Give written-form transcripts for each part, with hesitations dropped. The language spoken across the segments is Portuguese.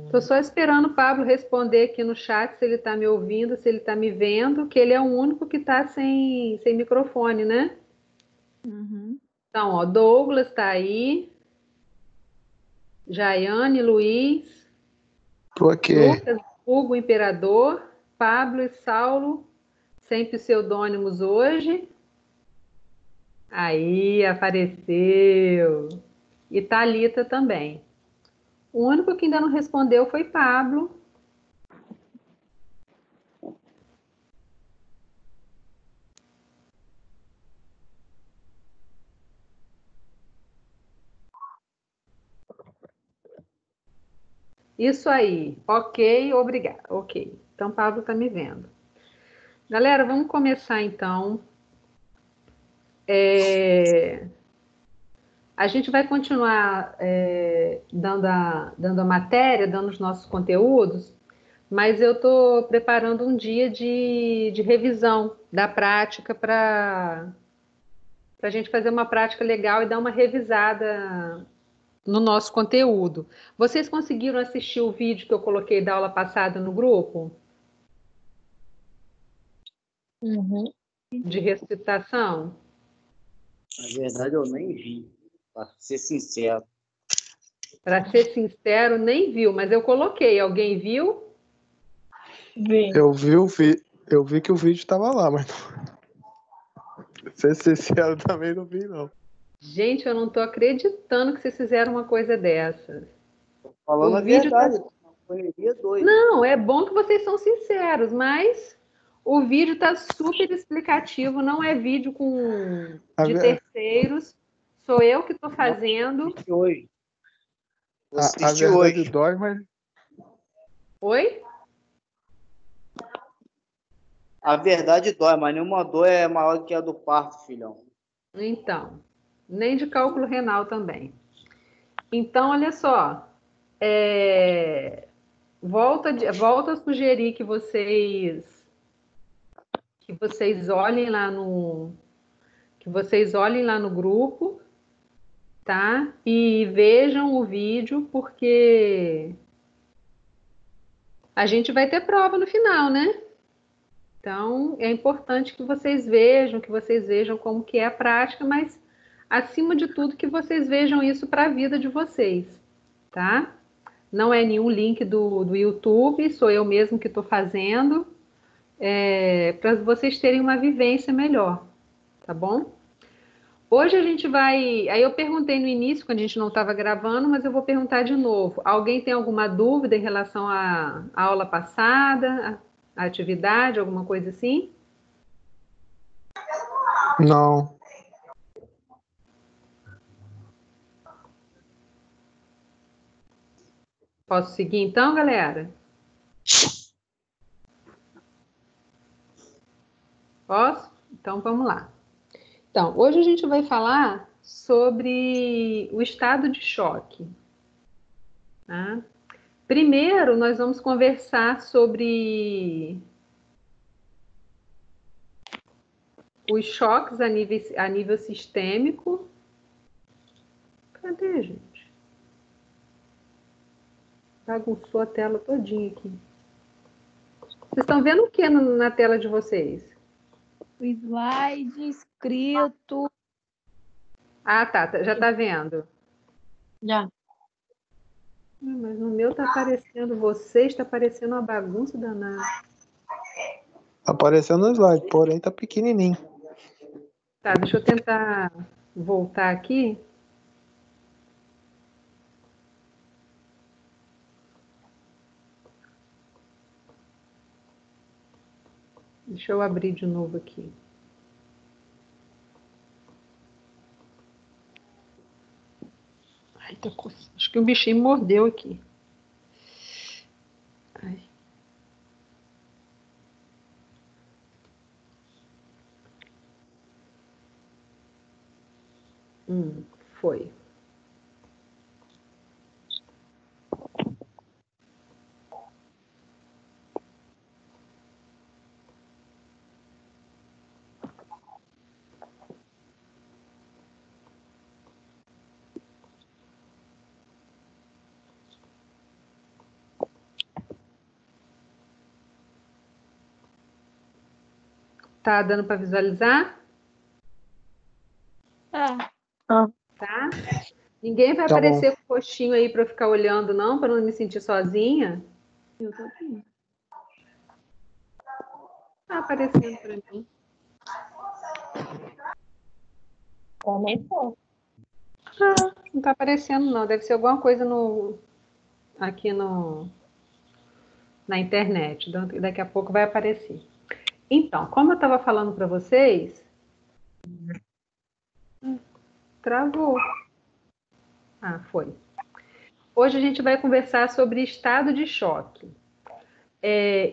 Estou só esperando o Pablo responder aqui no chat se ele está me ouvindo, se ele está me vendo, que ele é o único que está sem microfone, né? Uhum. Então, ó, Douglas está aí, Jaiane, Luiz, Tô aqui. Lucas, Hugo, Imperador, Pablo e Saulo, sempre pseudônimos hoje. Aí, apareceu. E Thalita também. O único que ainda não respondeu foi Pablo. Isso aí. Ok, obrigado. Ok. Então, Pablo está me vendo. Galera, vamos começar então. A gente vai continuar dando a matéria, dando os nossos conteúdos, mas eu estou preparando um dia de revisão da prática para a gente fazer uma prática legal e dar uma revisada no nosso conteúdo. Vocês conseguiram assistir o vídeo que eu coloquei da aula passada no grupo Uhum. de recitação? Na verdade, eu nem vi, para ser sincero. Para ser sincero, nem viu, mas eu coloquei. Alguém viu? Vi. Eu vi que o vídeo tava lá, mas pra ser sincero, também não vi, não. Gente, eu não estou acreditando que vocês fizeram uma coisa dessa. Falando O a vídeo tá... verdade, correria doida. Não, é bom que vocês são sinceros, mas o vídeo está super explicativo, não é vídeo A, de ver- terceiros, sou eu que estou Não, fazendo. assisti hoje. Vou a assistir verdade hoje. dói, mas Oi? A verdade dói, mas nenhuma dor é maior do que a do parto, filhão. Então, nem de cálculo renal também. Então, olha só, é, volta a sugerir que vocês olhem lá no grupo, tá? E vejam o vídeo, porque a gente vai ter prova no final, né? Então, é importante que vocês vejam como que é a prática, mas acima de tudo que vocês vejam isso para a vida de vocês, tá? Não é nenhum link do YouTube, sou eu mesmo que estou fazendo, para vocês terem uma vivência melhor, tá bom? Hoje a gente vai. Aí eu perguntei no início, quando a gente não estava gravando, mas eu vou perguntar de novo. Alguém tem alguma dúvida em relação à aula passada, à atividade, alguma coisa assim? não. Posso seguir então, galera? Posso? Então vamos lá. Então, hoje a gente vai falar sobre o estado de choque, tá? Primeiro, nós vamos conversar sobre os choques a nível sistêmico. Cadê, gente? Bagunçou a tela todinha aqui. Vocês estão vendo o que na tela de vocês? O slide escrito. Ah, tá, já está vendo. Já. Mas no meu está aparecendo vocês, está aparecendo uma bagunça danada. Apareceu no slide, porém tá pequenininho. Tá, deixa eu tentar voltar aqui. Deixa eu abrir de novo aqui. Ai, tá coçando. Acho que um bichinho mordeu aqui. Ai. Foi. Tá dando para visualizar? Ah, Tá? Ninguém vai Tá bom. aparecer com o rostinho aí para eu ficar olhando, não, para não me sentir sozinha. eu tô aqui. Tá aparecendo para mim. Começou. Não tá aparecendo, não. Deve ser alguma coisa aqui na internet. Daqui a pouco vai aparecer. Então, como eu estava falando para vocês, travou. Ah, foi. Hoje a gente vai conversar sobre estado de choque.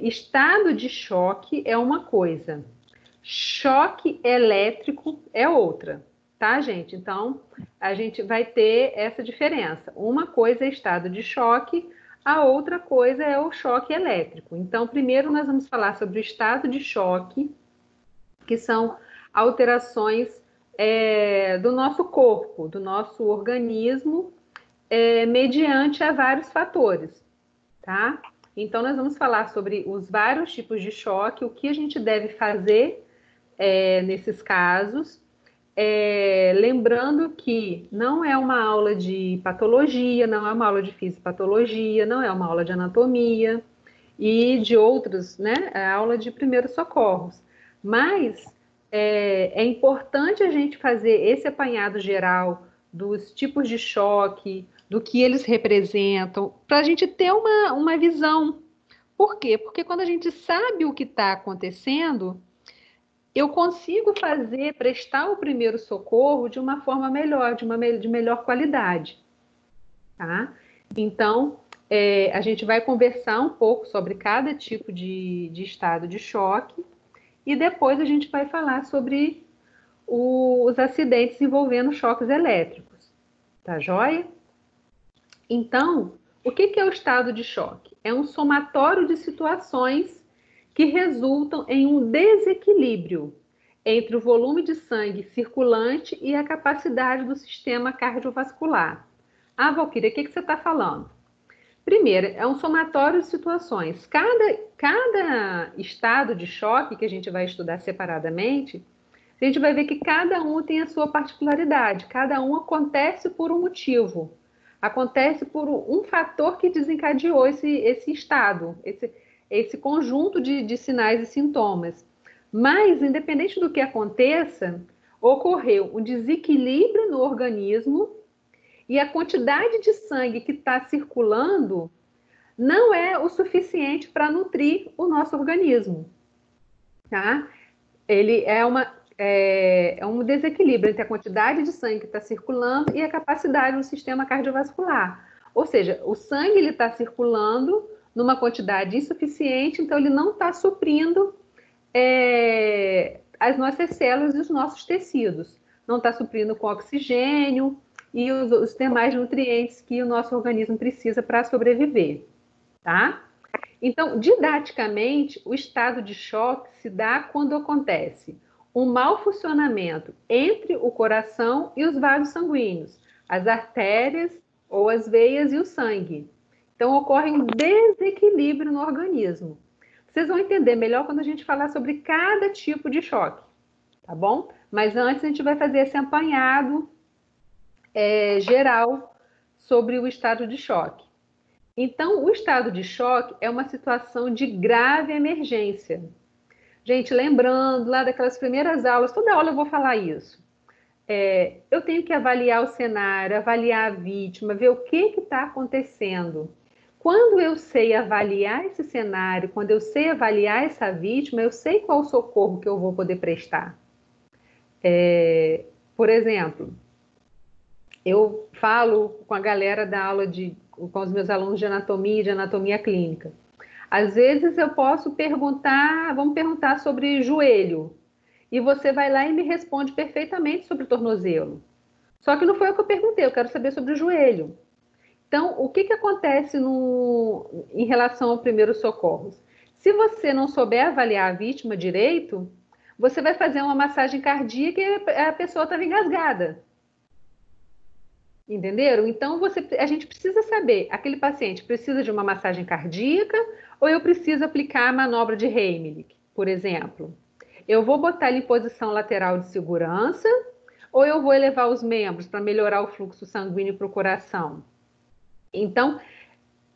Estado de choque é uma coisa, choque elétrico é outra, tá, gente? Então, a gente vai ter essa diferença. Uma coisa é estado de choque, a outra coisa é o choque elétrico. Então, primeiro nós vamos falar sobre o estado de choque, que são alterações do nosso corpo, do nosso organismo, mediante a vários fatores, tá? Então, nós vamos falar sobre os vários tipos de choque, o que a gente deve fazer nesses casos. Lembrando que não é uma aula de patologia, não é uma aula de fisiopatologia, não é uma aula de anatomia e de outros, né? É aula de primeiros socorros. Mas é importante a gente fazer esse apanhado geral dos tipos de choque, do que eles representam, para a gente ter uma visão. Por quê? Porque quando a gente sabe o que está acontecendo, eu consigo prestar o primeiro socorro de uma forma melhor, de melhor qualidade, tá? Então, a gente vai conversar um pouco sobre cada tipo de estado de choque e depois a gente vai falar sobre os acidentes envolvendo choques elétricos, tá joia? Então, o que é o estado de choque? É um somatório de situações que resultam em um desequilíbrio entre o volume de sangue circulante e a capacidade do sistema cardiovascular. Ah, Valquíria, o que você está falando? Primeiro, é um somatório de situações. Cada estado de choque que a gente vai estudar separadamente, a gente vai ver que cada um tem a sua particularidade, cada um acontece por um motivo, acontece por um fator que desencadeou esse estado, esse conjunto de sinais e sintomas. Mas, independente do que aconteça, ocorreu um desequilíbrio no organismo e a quantidade de sangue que está circulando não é o suficiente para nutrir o nosso organismo, tá? Ele é um desequilíbrio entre a quantidade de sangue que está circulando e a capacidade do sistema cardiovascular. Ou seja, o sangue está circulando numa quantidade insuficiente, então ele não está suprindo as nossas células e os nossos tecidos. Não está suprindo com oxigênio e os demais nutrientes que o nosso organismo precisa para sobreviver, tá? Então, didaticamente, o estado de choque se dá quando acontece um mau funcionamento entre o coração e os vasos sanguíneos, as artérias ou as veias e o sangue. Então, ocorre um desequilíbrio no organismo. Vocês vão entender melhor quando a gente falar sobre cada tipo de choque, tá bom? Mas antes a gente vai fazer esse apanhado geral sobre o estado de choque. Então, o estado de choque é uma situação de grave emergência. Gente, lembrando lá daquelas primeiras aulas, toda aula eu vou falar isso. Eu tenho que avaliar o cenário, avaliar a vítima, ver o que está acontecendo. Quando eu sei avaliar esse cenário, quando eu sei avaliar essa vítima, eu sei qual o socorro que eu vou poder prestar. Por exemplo, eu falo com a galera da aula com os meus alunos de anatomia clínica. Às vezes eu posso vamos perguntar sobre joelho, e você vai lá e me responde perfeitamente sobre o tornozelo. Só que não foi o que eu perguntei, eu quero saber sobre o joelho. Então, o que acontece em relação ao primeiros socorros? Se você não souber avaliar a vítima direito, você vai fazer uma massagem cardíaca e a pessoa estava engasgada. Entenderam? Então, a gente precisa saber, aquele paciente precisa de uma massagem cardíaca ou eu preciso aplicar a manobra de Heimlich, por exemplo? Eu vou botar ele em posição lateral de segurança ou eu vou elevar os membros para melhorar o fluxo sanguíneo para o coração? Então,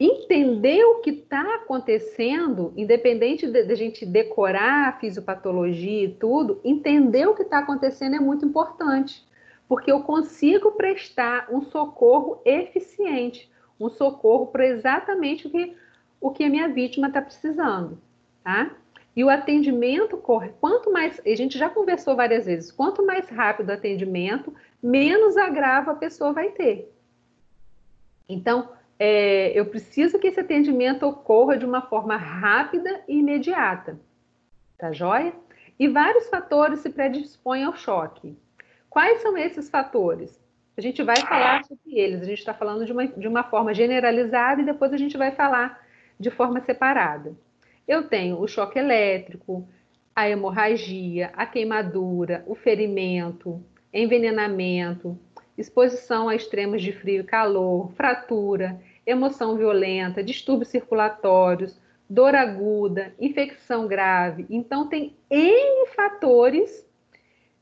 entender o que está acontecendo, independente de a gente decorar a fisiopatologia e tudo, entender o que está acontecendo é muito importante, porque eu consigo prestar um socorro eficiente, um socorro para exatamente o que a minha vítima está precisando, tá? E o atendimento corre, quanto mais, a gente já conversou várias vezes, quanto mais rápido o atendimento, menos agravo a pessoa vai ter. Então, eu preciso que esse atendimento ocorra de uma forma rápida e imediata, tá joia? E vários fatores se predispõem ao choque. Quais são esses fatores? A gente vai falar sobre eles, a gente está falando de uma forma generalizada e depois a gente vai falar de forma separada. Eu tenho o choque elétrico, a hemorragia, a queimadura, o ferimento, envenenamento, exposição a extremos de frio e calor, fratura, emoção violenta, distúrbios circulatórios, dor aguda, infecção grave. Então, tem N fatores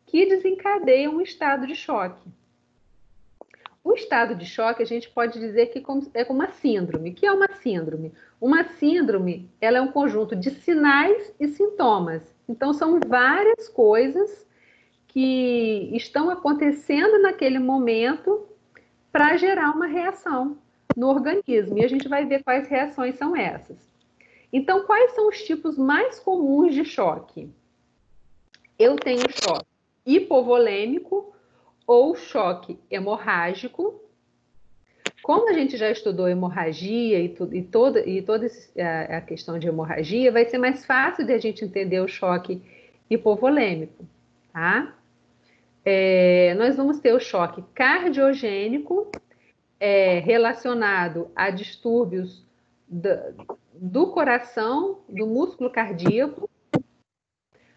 que desencadeiam um estado de choque. O estado de choque, a gente pode dizer que é como uma síndrome. O que é uma síndrome? Uma síndrome, ela é um conjunto de sinais e sintomas. Então, são várias coisas que estão acontecendo naquele momento para gerar uma reação no organismo. E a gente vai ver quais reações são essas. Então, quais são os tipos mais comuns de choque? Eu tenho choque hipovolêmico ou choque hemorrágico. Como a gente já estudou hemorragia e toda a questão de hemorragia, vai ser mais fácil de a gente entender o choque hipovolêmico, tá? Nós vamos ter o choque cardiogênico, relacionado a distúrbios do coração, do músculo cardíaco.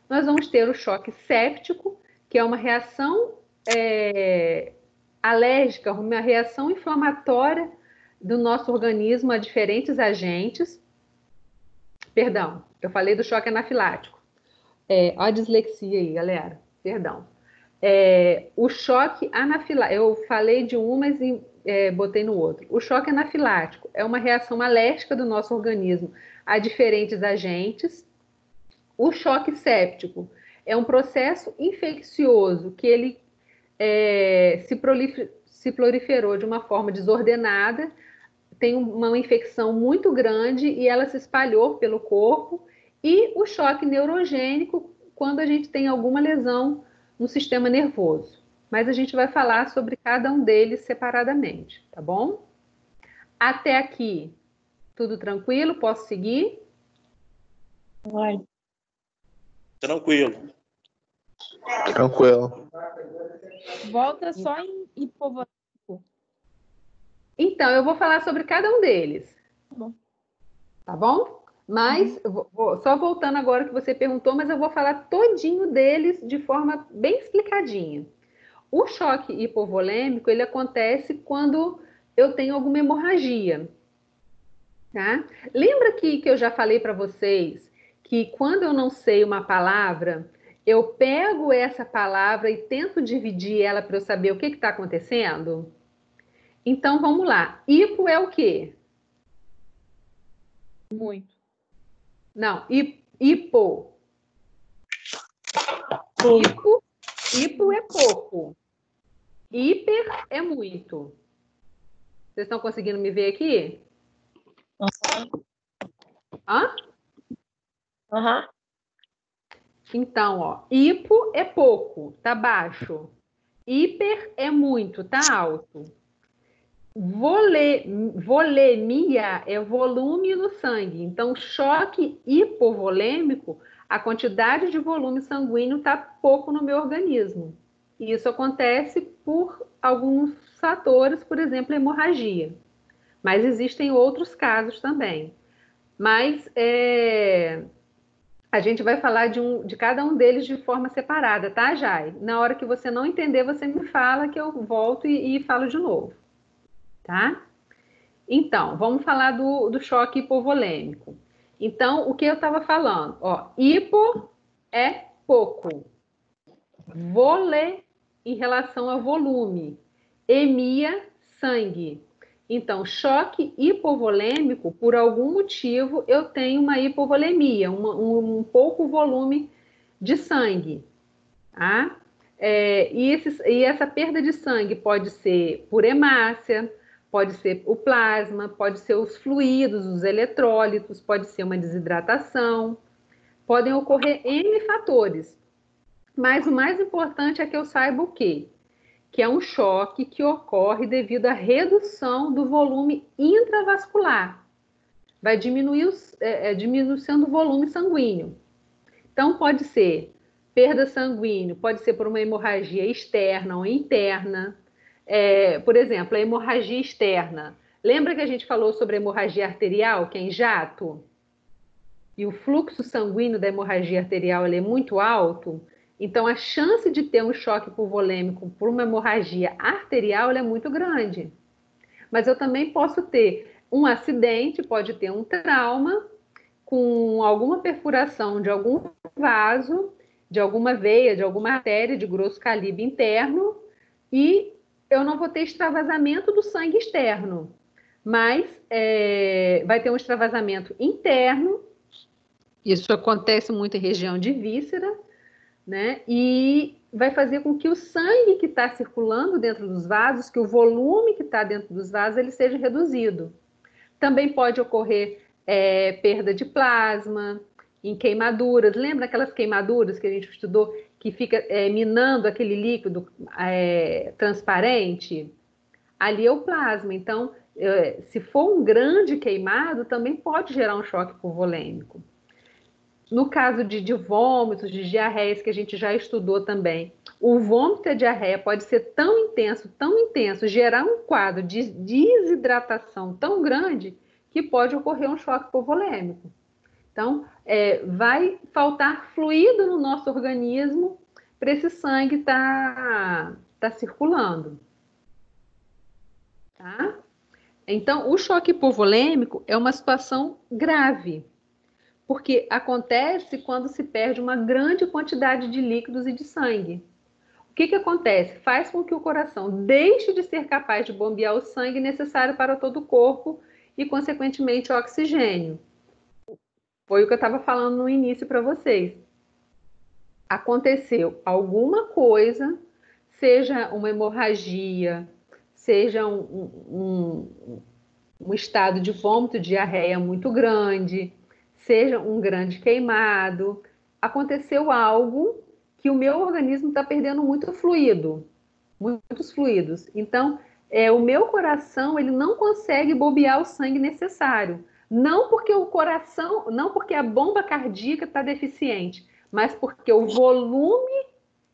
Nós vamos ter o choque séptico, que é uma reação alérgica, uma reação inflamatória do nosso organismo a diferentes agentes. Perdão, eu falei do choque anafilático. Olha a dislexia aí, galera. Perdão. O choque anafilático, eu falei de um, mas botei no outro. O choque anafilático é uma reação alérgica do nosso organismo a diferentes agentes. O choque séptico é um processo infeccioso que ele se proliferou de uma forma desordenada, tem uma infecção muito grande e ela se espalhou pelo corpo. E o choque neurogênico, quando a gente tem alguma lesão no sistema nervoso. Mas a gente vai falar sobre cada um deles separadamente, tá bom? Até aqui, tudo tranquilo? Posso seguir? Vai. Tranquilo. Tranquilo. Volta só em hipovolêmico. Então, eu vou falar sobre cada um deles. Bom. Tá bom? Mas, só voltando agora que você perguntou, mas eu vou falar todinho deles de forma bem explicadinha. O choque hipovolêmico, ele acontece quando eu tenho alguma hemorragia, tá? Lembra que eu já falei para vocês que quando eu não sei uma palavra, eu pego essa palavra e tento dividir ela para eu saber o que está acontecendo? Então, vamos lá. Hipo é o quê? Muito. Não, hipo. Hipo é pouco. Hiper é muito. Vocês estão conseguindo me ver aqui? Hã? Aham. Então, ó, hipo é pouco, tá baixo. Hiper é muito, tá alto. Volemia é volume no sangue. Então, choque hipovolêmico, a quantidade de volume sanguíneo está pouco no meu organismo. E isso acontece por alguns fatores, por exemplo, hemorragia. Mas existem outros casos também. Mas a gente vai falar de cada um deles de forma separada, tá, Jai? Na hora que você não entender, você me fala que eu volto e falo de novo. Tá? Então, vamos falar do choque hipovolêmico. Então, o que eu estava falando? Ó, hipo é pouco. Volê, em relação a volume. Emia, sangue. Então, choque hipovolêmico, por algum motivo, eu tenho uma hipovolemia, um pouco volume de sangue. Tá? E essa perda de sangue pode ser por hemácia, pode ser o plasma, pode ser os fluidos, os eletrólitos, pode ser uma desidratação, podem ocorrer N fatores. Mas o mais importante é que eu saiba o quê? Que é um choque que ocorre devido à redução do volume intravascular. Vai diminuindo o volume sanguíneo. Então, pode ser perda sanguínea, pode ser por uma hemorragia externa ou interna. Por exemplo, a hemorragia externa. Lembra que a gente falou sobre a hemorragia arterial, que é em jato? E o fluxo sanguíneo da hemorragia arterial ele é muito alto? Então, a chance de ter um choque hipovolêmico por uma hemorragia arterial é muito grande. Mas eu também posso ter um acidente, pode ter um trauma com alguma perfuração de algum vaso, de alguma veia, de alguma artéria de grosso calibre interno, e eu não vou ter extravasamento do sangue externo, mas vai ter um extravasamento interno. Isso acontece muito em região de víscera, né? E vai fazer com que o sangue que está circulando dentro dos vasos, que o volume que está dentro dos vasos, ele seja reduzido. Também pode ocorrer perda de plasma, em queimaduras. Lembra aquelas queimaduras que a gente estudou, que fica minando aquele líquido transparente? Ali é o plasma. Então, se for um grande queimado, também pode gerar um choque hipovolêmico. No caso de vômitos, de diarreias, que a gente já estudou também, o vômito e a diarreia pode ser tão intenso, gerar um quadro de desidratação tão grande que pode ocorrer um choque hipovolêmico. Então, vai faltar fluido no nosso organismo para esse sangue tá circulando. Tá? Então, o choque hipovolêmico é uma situação grave, porque acontece quando se perde uma grande quantidade de líquidos e de sangue. O que acontece? Faz com que o coração deixe de ser capaz de bombear o sangue necessário para todo o corpo e, consequentemente, o oxigênio. Foi o que eu estava falando no início para vocês. Aconteceu alguma coisa, seja uma hemorragia, seja um estado de vômito, diarreia muito grande, seja um grande queimado, aconteceu algo que o meu organismo está perdendo muito fluido, muitos fluidos. Então, o meu coração ele não consegue bombear o sangue necessário. Não porque o coração, não porque a bomba cardíaca está deficiente, mas porque o volume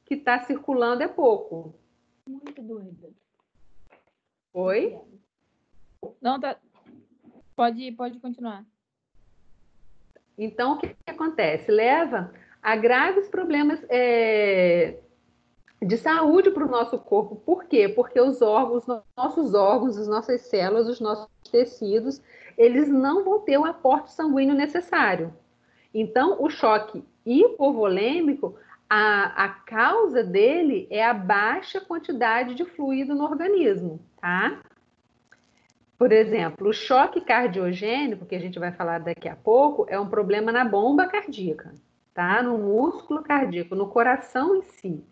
que está circulando é pouco. Muito doida. Oi? Não, tá. Pode continuar. Então, o que acontece? Leva a graves problemas de saúde para o nosso corpo. Por quê? Porque os nossos órgãos, as nossas células, os nossos tecidos, eles não vão ter o aporte sanguíneo necessário. Então, o choque hipovolêmico, a causa dele é a baixa quantidade de fluido no organismo, tá? Por exemplo, o choque cardiogênico, que a gente vai falar daqui a pouco, é um problema na bomba cardíaca, tá? No músculo cardíaco, no coração em si.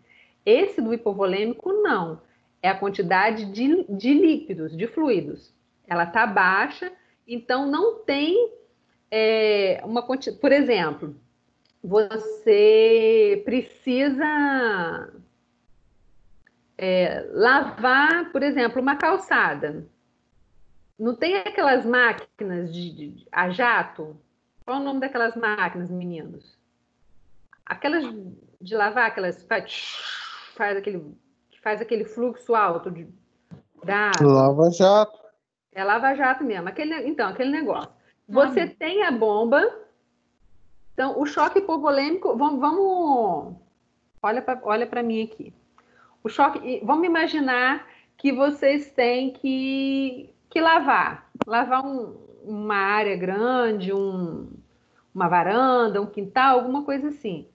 Esse do hipovolêmico, não. É a quantidade de líquidos, de fluidos. Ela está baixa, então não tem uma quantidade. Por exemplo, você precisa lavar, por exemplo, uma calçada. Não tem aquelas máquinas a jato? Qual é o nome daquelas máquinas, meninos? Aquelas de lavar, aquelas faz aquele fluxo alto da água. Lava Jato. É lava-jato mesmo. Aquele negócio. Você tem a bomba. Então, o choque hipovolêmico, vamos olha para mim aqui. O choque, vamos imaginar que vocês têm que lavar uma área grande, uma varanda, um quintal, alguma coisa assim.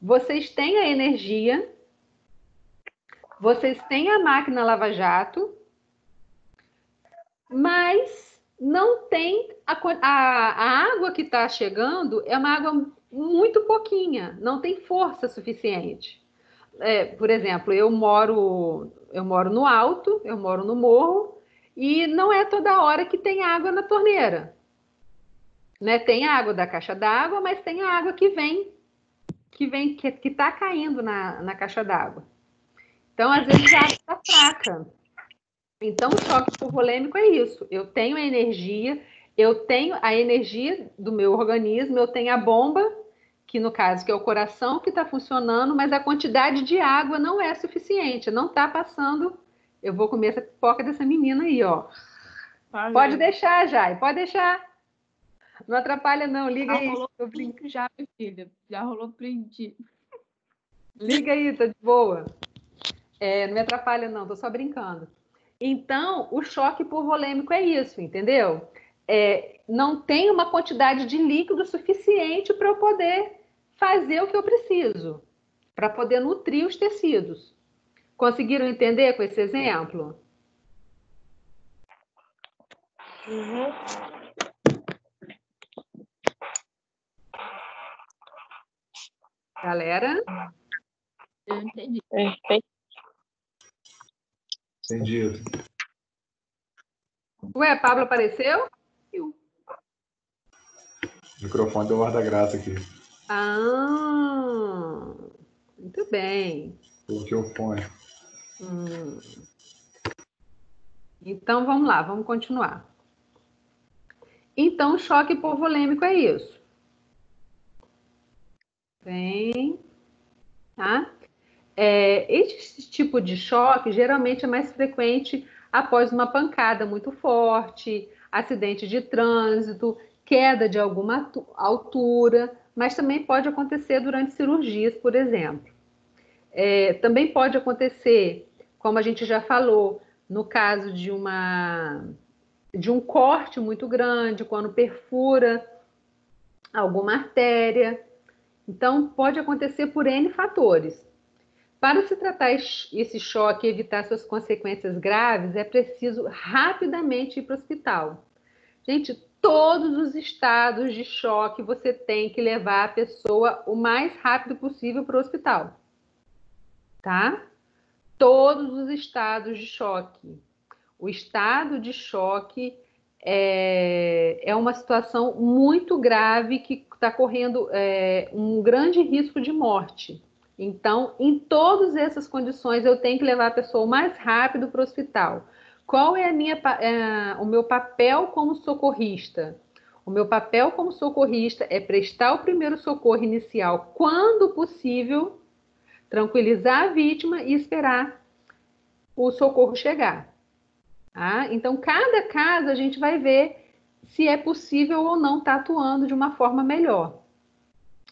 vocês têm a energia, vocês têm a máquina lava-jato, mas não tem a água que está chegando é uma água muito pouquinha, não tem força suficiente. Por exemplo, eu moro no alto, eu moro no morro, e não é toda hora que tem água na torneira. Né? Tem a água da caixa d'água, mas tem a água que está caindo na caixa d'água. Então, às vezes, a água está fraca. Então, o choque hipovolêmico é isso. Eu tenho a energia do meu organismo, eu tenho a bomba, que no caso que é o coração que está funcionando, mas a quantidade de água não é suficiente, não está passando. Eu vou comer essa pipoca dessa menina aí, ó. Pode deixar, Jai, pode deixar. Não atrapalha, não. Liga aí. Rolou print já, meu filho. Já rolou print. Liga aí, tá de boa. Não me atrapalha, não. Tô só brincando. Então, o choque hipovolêmico é isso, entendeu? Não tem uma quantidade de líquido suficiente para eu poder fazer o que eu preciso, para poder nutrir os tecidos. Conseguiram entender com esse exemplo? Uhum. Galera? Eu entendi. Perfeito. Entendido. Ué, Pablo apareceu? O microfone deu guarda-graça aqui. Ah, muito bem. Coloquei o fone. Então, vamos lá, vamos continuar. Então, o choque hipovolêmico é isso. Bem, tá? Esse tipo de choque geralmente é mais frequente após uma pancada muito forte, acidente de trânsito, queda de alguma altura, mas também pode acontecer durante cirurgias, por exemplo. Também pode acontecer, como a gente já falou, no caso de um corte muito grande, quando perfura alguma artéria. Então, pode acontecer por N fatores. Para se tratar esse choque e evitar suas consequências graves, é preciso rapidamente ir para o hospital. Gente, todos os estados de choque você tem que levar a pessoa o mais rápido possível para o hospital. Tá? Todos os estados de choque. O estado de choque é uma situação muito grave que está correndo um grande risco de morte. Então, em todas essas condições, eu tenho que levar a pessoa o mais rápido para o hospital. Qual é o meu papel como socorrista? O meu papel como socorrista é prestar o primeiro socorro inicial quando possível, tranquilizar a vítima e esperar o socorro chegar. Tá? Então, cada caso a gente vai ver se é possível ou não estar atuando de uma forma melhor.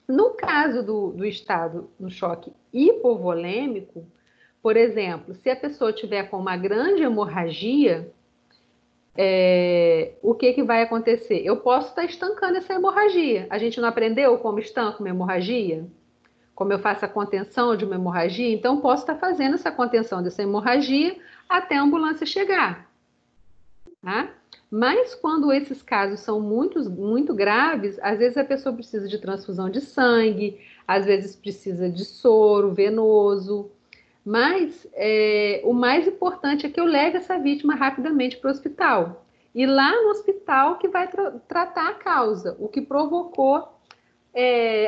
No caso do estado no choque hipovolêmico, por exemplo, se a pessoa tiver com uma grande hemorragia, o que vai acontecer? Eu posso estar estancando essa hemorragia. A gente não aprendeu como estanca uma hemorragia? Como eu faço a contenção de uma hemorragia? Então, posso estar fazendo essa contenção dessa hemorragia até a ambulância chegar. Tá? Mas quando esses casos são muito graves, às vezes a pessoa precisa de transfusão de sangue, às vezes precisa de soro venoso, mas o mais importante é que eu leve essa vítima rapidamente para o hospital. E lá no hospital que vai tratar a causa, o que provocou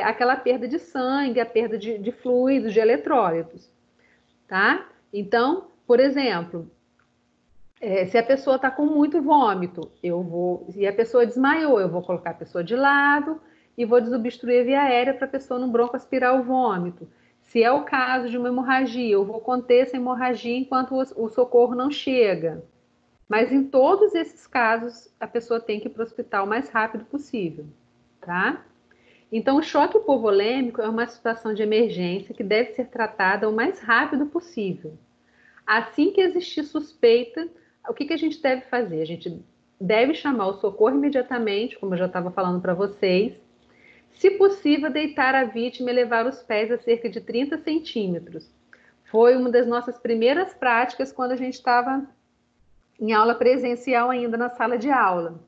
aquela perda de sangue, a perda de fluidos, de eletrólitos. Tá? Então, por exemplo, se a pessoa está com muito vômito, se a pessoa desmaiou, eu vou colocar a pessoa de lado e vou desobstruir a via aérea para a pessoa não broncoaspirar o vômito. Se é o caso de uma hemorragia, eu vou conter essa hemorragia enquanto o socorro não chega. Mas em todos esses casos, a pessoa tem que ir para o hospital o mais rápido possível, tá? Então, o choque hipovolêmico é uma situação de emergência que deve ser tratada o mais rápido possível. Assim que existir suspeita, o que a gente deve fazer? A gente deve chamar o socorro imediatamente, como eu já estava falando para vocês. Se possível, deitar a vítima e levar os pés a cerca de 30 centímetros. Foi uma das nossas primeiras práticas quando a gente estava em aula presencial ainda na sala de aula.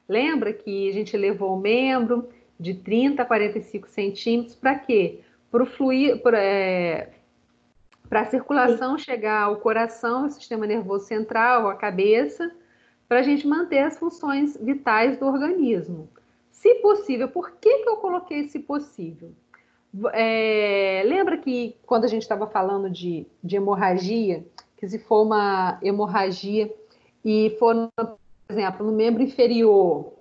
Lembra que a gente levou o membro de 30 a 45 centímetros para quê? Para o fluir, para a circulação chegar ao coração, ao sistema nervoso central, à cabeça, para a gente manter as funções vitais do organismo. Se possível, por que eu coloquei se possível? Lembra que quando a gente estava falando de hemorragia, que se for uma hemorragia e for, por exemplo, no membro inferior,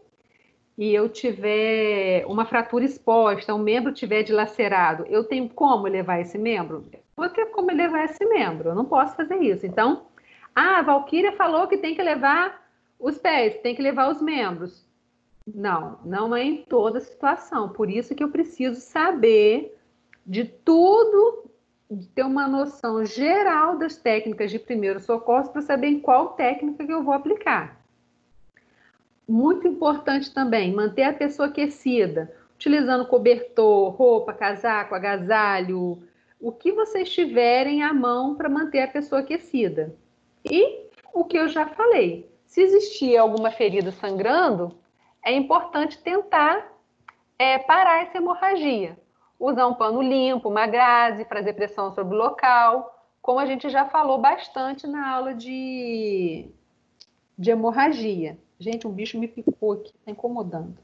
e eu tiver uma fratura exposta, um membro tiver dilacerado, eu tenho como levar esse membro? Vou ter como levar esse membro, eu não posso fazer isso. Então, a Valquíria falou que tem que levar os pés, tem que levar os membros. Não, não é em toda situação. Por isso que eu preciso saber de tudo, de ter uma noção geral das técnicas de primeiros socorros para saber em qual técnica que eu vou aplicar. Muito importante também, manter a pessoa aquecida, utilizando cobertor, roupa, casaco, agasalho, o que vocês tiverem à mão para manter a pessoa aquecida. E o que eu já falei, se existir alguma ferida sangrando, é importante tentar parar essa hemorragia. Usar um pano limpo, uma gaze, fazer pressão sobre o local, como a gente já falou bastante na aula de hemorragia. Gente, um bicho me picou aqui, está incomodando.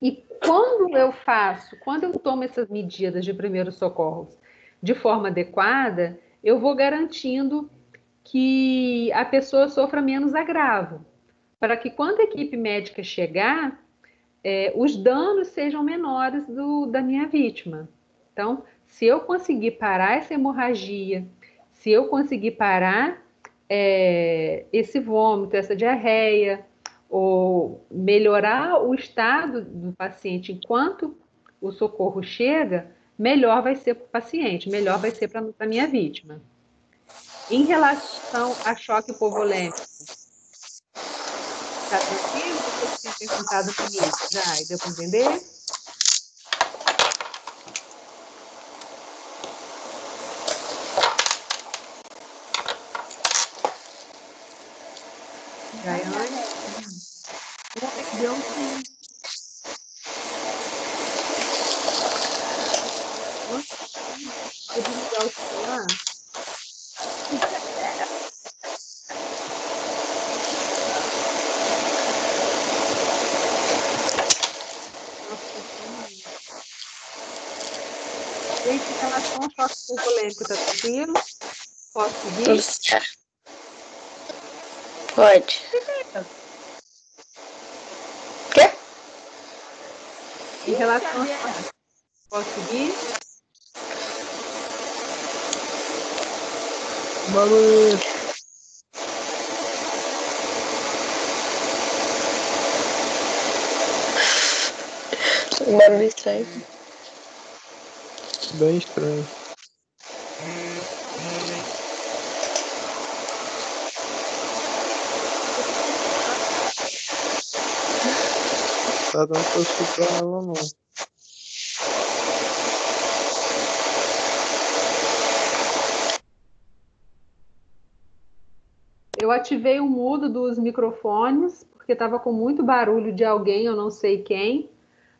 E quando eu tomo essas medidas de primeiros socorros de forma adequada, eu vou garantindo que a pessoa sofra menos agravo, para que quando a equipe médica chegar, os danos sejam menores da minha vítima. Então, se eu conseguir parar essa hemorragia, se eu conseguir parar esse vômito, essa diarreia, ou melhorar o estado do paciente enquanto o socorro chega, melhor vai ser para o paciente, melhor vai ser para a minha vítima. Em relação a choque hipovolêmico, está tranquilo? Você tinha perguntado no início, já deu para entender? Jaiane? Deu sim. Eu vou ligar o celular. Gente, em relação ao choque hipovolêmico, tá tranquilo? Posso seguir? Tudo certo. Pode. Quê? Em relação ao choque, posso seguir? Mano, Um barulho estranho. bem estranho. Tá dando pra escutar ela, não. Eu ativei o mudo dos microfones, porque estava com muito barulho de alguém, eu não sei quem.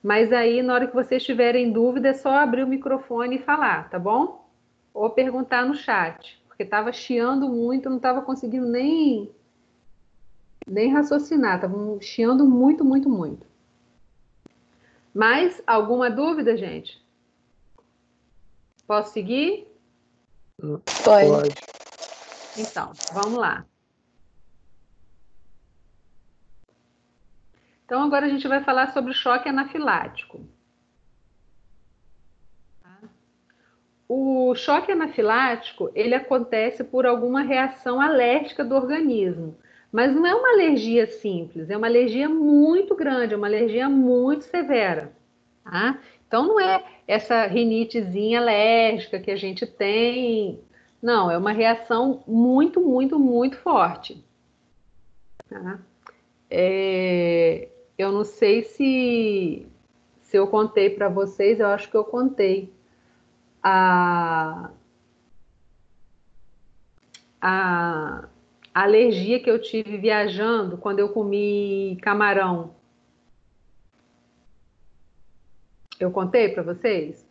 Mas aí, na hora que vocês tiverem dúvida, é só abrir o microfone e falar, tá bom? Ou perguntar no chat, porque estava chiando muito, eu não estava conseguindo nem raciocinar, estava chiando muito, muito, muito. Mais alguma dúvida, gente? Posso seguir? Pode. Então, vamos lá. Então, agora a gente vai falar sobre o choque anafilático. O choque anafilático, ele acontece por alguma reação alérgica do organismo. Mas não é uma alergia simples, é uma alergia muito grande, é uma alergia muito severa. Tá? Então, não é essa rinitezinha alérgica que a gente tem. Não, é uma reação muito, muito, muito forte. Tá? Eu não sei se eu contei para vocês, eu acho que eu contei. A, a alergia que eu tive viajando quando eu comi camarão. Eu contei para vocês?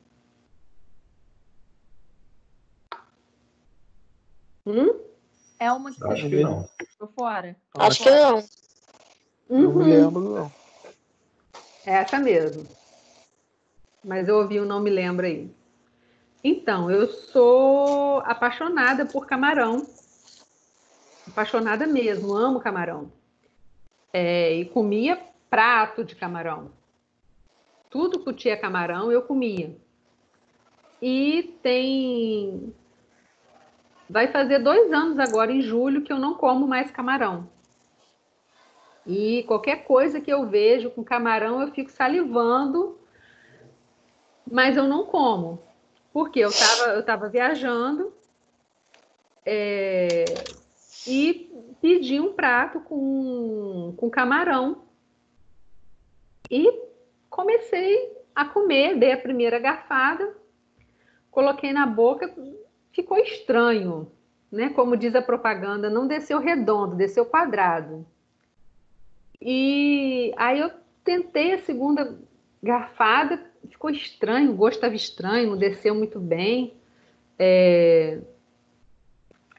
Hum? É uma que Acho você que não. ficou fora. Acho que não. Não me Uhum, lembro, não. é essa mesmo. Mas eu ouvi o não me lembro aí. Então, eu sou apaixonada por camarão. Apaixonada mesmo, amo camarão. E comia prato de camarão. Tudo que tinha camarão eu comia. E tem. Vai fazer 2 anos agora, em julho, que eu não como mais camarão. E qualquer coisa que eu vejo com camarão, eu fico salivando, mas eu não como. Porque eu tava viajando e pedi um prato com camarão. E comecei a comer, dei a primeira garfada, coloquei na boca, ficou estranho, né? Como diz a propaganda, não desceu redondo, desceu quadrado. E aí eu tentei a segunda garfada, ficou estranho, o gosto estava estranho, não desceu muito bem.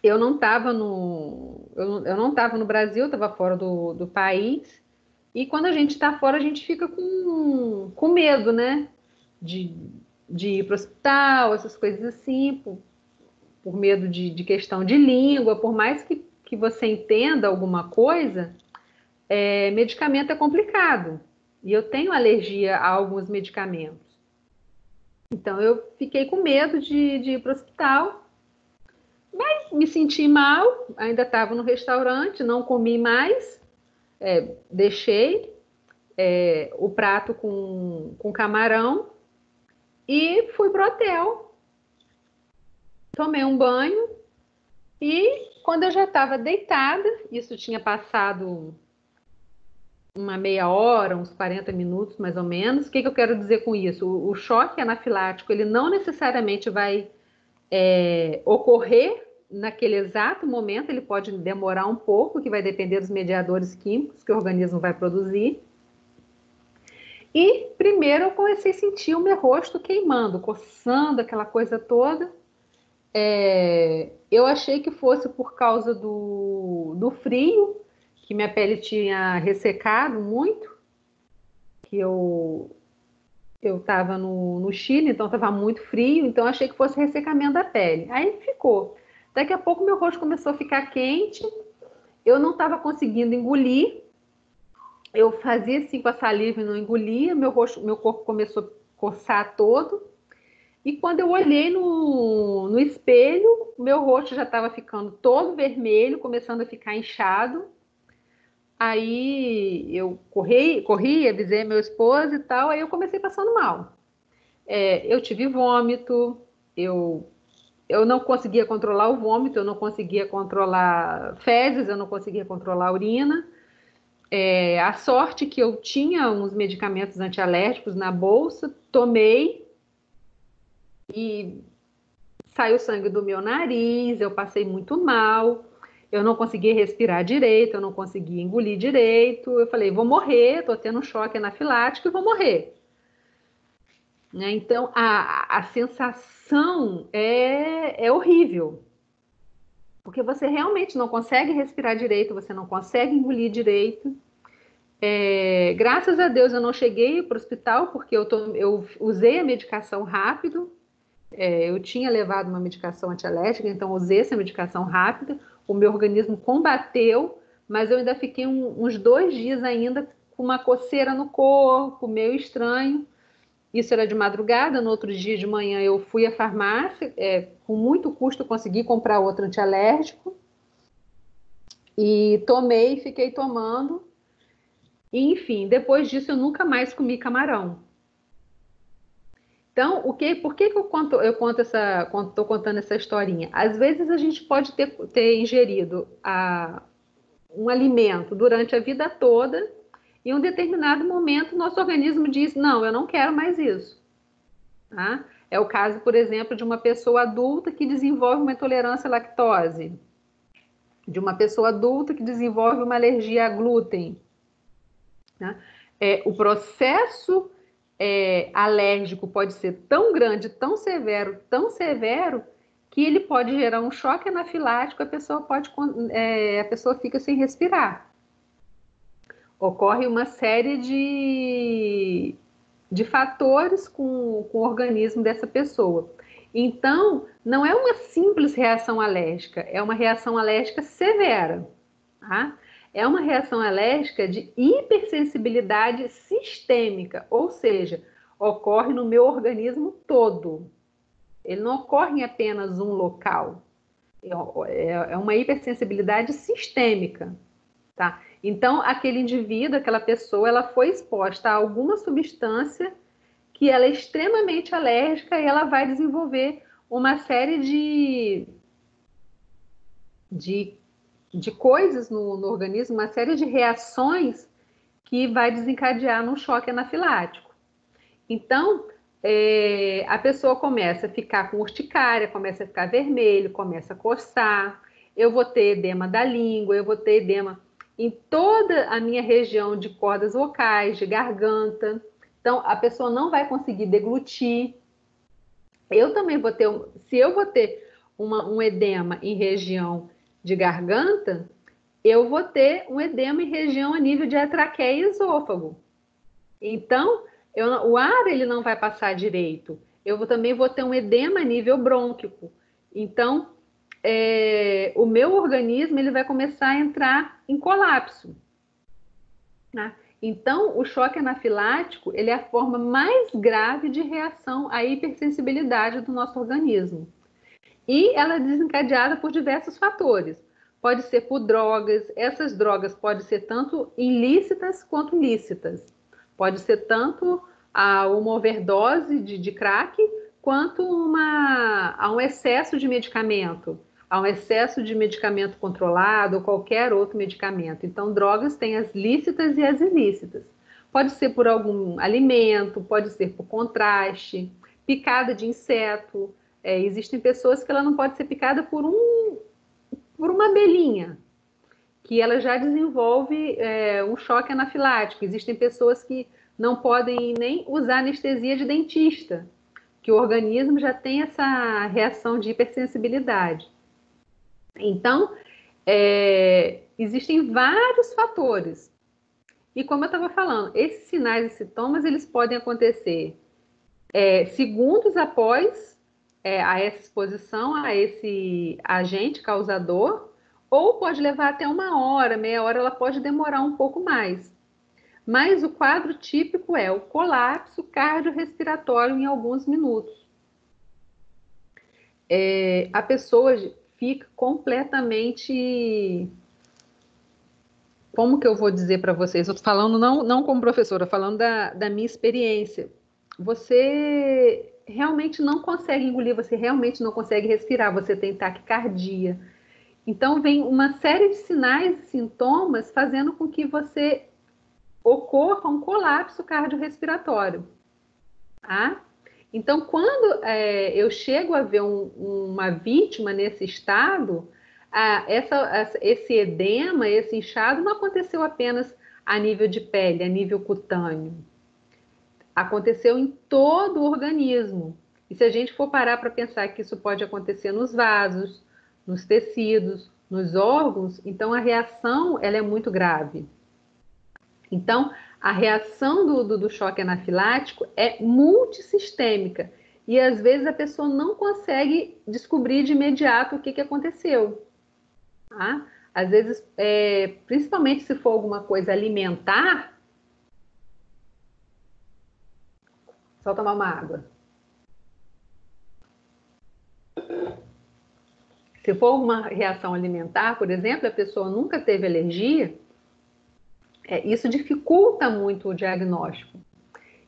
Eu não estava eu não estava no Brasil, eu estava fora do país. E quando a gente está fora, a gente fica com medo, né? De, de ir para o hospital, essas coisas assim, por medo de questão de língua, por mais que você entenda alguma coisa, medicamento é complicado. E eu tenho alergia a alguns medicamentos. Então eu fiquei com medo de ir para o hospital, me senti mal, ainda estava no restaurante, não comi mais, deixei o prato com camarão e fui pro hotel. Tomei um banho e quando eu já estava deitada, isso tinha passado uma meia hora, uns 40 minutos mais ou menos. O que eu quero dizer com isso? O choque anafilático, ele não necessariamente vai ocorrer naquele exato momento, ele pode demorar um pouco, que vai depender dos mediadores químicos que o organismo vai produzir. E primeiro eu comecei a sentir o meu rosto queimando, coçando, aquela coisa toda. Eu achei que fosse por causa do frio, que minha pele tinha ressecado muito, que eu estava no Chile, então estava muito frio, então achei que fosse ressecamento da pele. Aí ficou. Daqui a pouco meu rosto começou a ficar quente, eu não estava conseguindo engolir, eu fazia assim com a saliva e não engolia, meu corpo começou a coçar todo. E quando eu olhei no espelho, meu rosto já estava ficando todo vermelho, começando a ficar inchado. Aí eu corri, avisei meu esposo e tal, aí eu comecei passando mal. Eu tive vômito, eu, eu não conseguia controlar o vômito, eu não conseguia controlar fezes, eu não conseguia controlar a urina. A sorte que eu tinha uns medicamentos antialérgicos na bolsa, tomei e saiu sangue do meu nariz, eu passei muito mal, eu não conseguia respirar direito, eu não conseguia engolir direito. Eu falei, vou morrer, estou tendo um choque anafilático e vou morrer. Né? Então, a sensação é horrível, porque você realmente não consegue respirar direito, você não consegue engolir direito. Graças a Deus eu não cheguei para o hospital, porque eu usei a medicação rápido. Eu tinha levado uma medicação antialérgica, então usei essa medicação rápida, o meu organismo combateu, mas eu ainda fiquei uns 2 dias ainda com uma coceira no corpo, meio estranho. Isso era de madrugada, no outro dia de manhã eu fui à farmácia, com muito custo consegui comprar outro antialérgico, e tomei, fiquei tomando, e enfim, depois disso eu nunca mais comi camarão. Então, por que estou contando essa historinha? Às vezes a gente pode ter ingerido um alimento durante a vida toda e em um determinado momento nosso organismo diz, não, eu não quero mais isso. Tá? É o caso, por exemplo, de uma pessoa adulta que desenvolve uma intolerância à lactose, de uma pessoa adulta que desenvolve uma alergia a glúten. Tá? O processo alérgico pode ser tão grande, tão severo, que ele pode gerar um choque anafilático, a pessoa fica sem respirar. Ocorre uma série de fatores com o organismo dessa pessoa. Então, não é uma simples reação alérgica, é uma reação alérgica severa. Tá? É uma reação alérgica de hipersensibilidade sistêmica, ou seja, ocorre no meu organismo todo. Ele não ocorre em apenas um local. É uma hipersensibilidade sistêmica. Tá? Então, aquele indivíduo, aquela pessoa, ela foi exposta a alguma substância que ela é extremamente alérgica e ela vai desenvolver uma série de coisas no organismo, uma série de reações que vai desencadear num choque anafilático. Então, a pessoa começa a ficar com urticária, começa a ficar vermelho, começa a coçar, eu vou ter edema da língua, eu vou ter edema em toda a minha região de cordas vocais, de garganta. Então, a pessoa não vai conseguir deglutir. Eu também vou ter, se eu vou ter um edema em região de garganta, eu vou ter um edema em região a nível de traqueia e esôfago. Então, o ar ele não vai passar direito. Eu também vou ter um edema a nível brônquico. Então, o meu organismo ele vai começar a entrar em colapso. Né? Então, o choque anafilático ele é a forma mais grave de reação à hipersensibilidade do nosso organismo. E ela é desencadeada por diversos fatores. Pode ser por drogas, essas drogas podem ser tanto ilícitas quanto lícitas. Pode ser tanto uma overdose de crack, quanto a um excesso de medicamento, a um excesso de medicamento controlado ou qualquer outro medicamento. Então, drogas têm as lícitas e as ilícitas. Pode ser por algum alimento, pode ser por contraste, picada de inseto. Existem pessoas que ela não pode ser picada por uma abelhinha, que ela já desenvolve um choque anafilático. Existem pessoas que não podem nem usar anestesia de dentista, que o organismo já tem essa reação de hipersensibilidade. Então, existem vários fatores. E como eu estava falando, esses sinais e sintomas, eles podem acontecer segundos após a essa exposição a esse agente causador, ou pode levar até 1 hora, meia hora, ela pode demorar um pouco mais. Mas o quadro típico é o colapso cardiorrespiratório em alguns minutos. A pessoa fica completamente... Como que eu vou dizer para vocês? Eu estou falando não como professora, falando da minha experiência. Você realmente não consegue engolir, você realmente não consegue respirar, você tem taquicardia. Então, vem uma série de sinais e sintomas fazendo com que você ocorra um colapso cardiorrespiratório. Tá? Então, quando eu chego a ver uma vítima nesse estado, esse edema, esse inchado, não aconteceu apenas a nível de pele, a nível cutâneo. Aconteceu em todo o organismo. E se a gente for parar para pensar que isso pode acontecer nos vasos, nos tecidos, nos órgãos, então a reação ela é muito grave. Então, a reação do choque anafilático é multissistêmica. E às vezes a pessoa não consegue descobrir de imediato o que aconteceu. Tá? Às vezes, principalmente se for alguma coisa alimentar, só tomar uma água. Se for uma reação alimentar, por exemplo, a pessoa nunca teve alergia, isso dificulta muito o diagnóstico.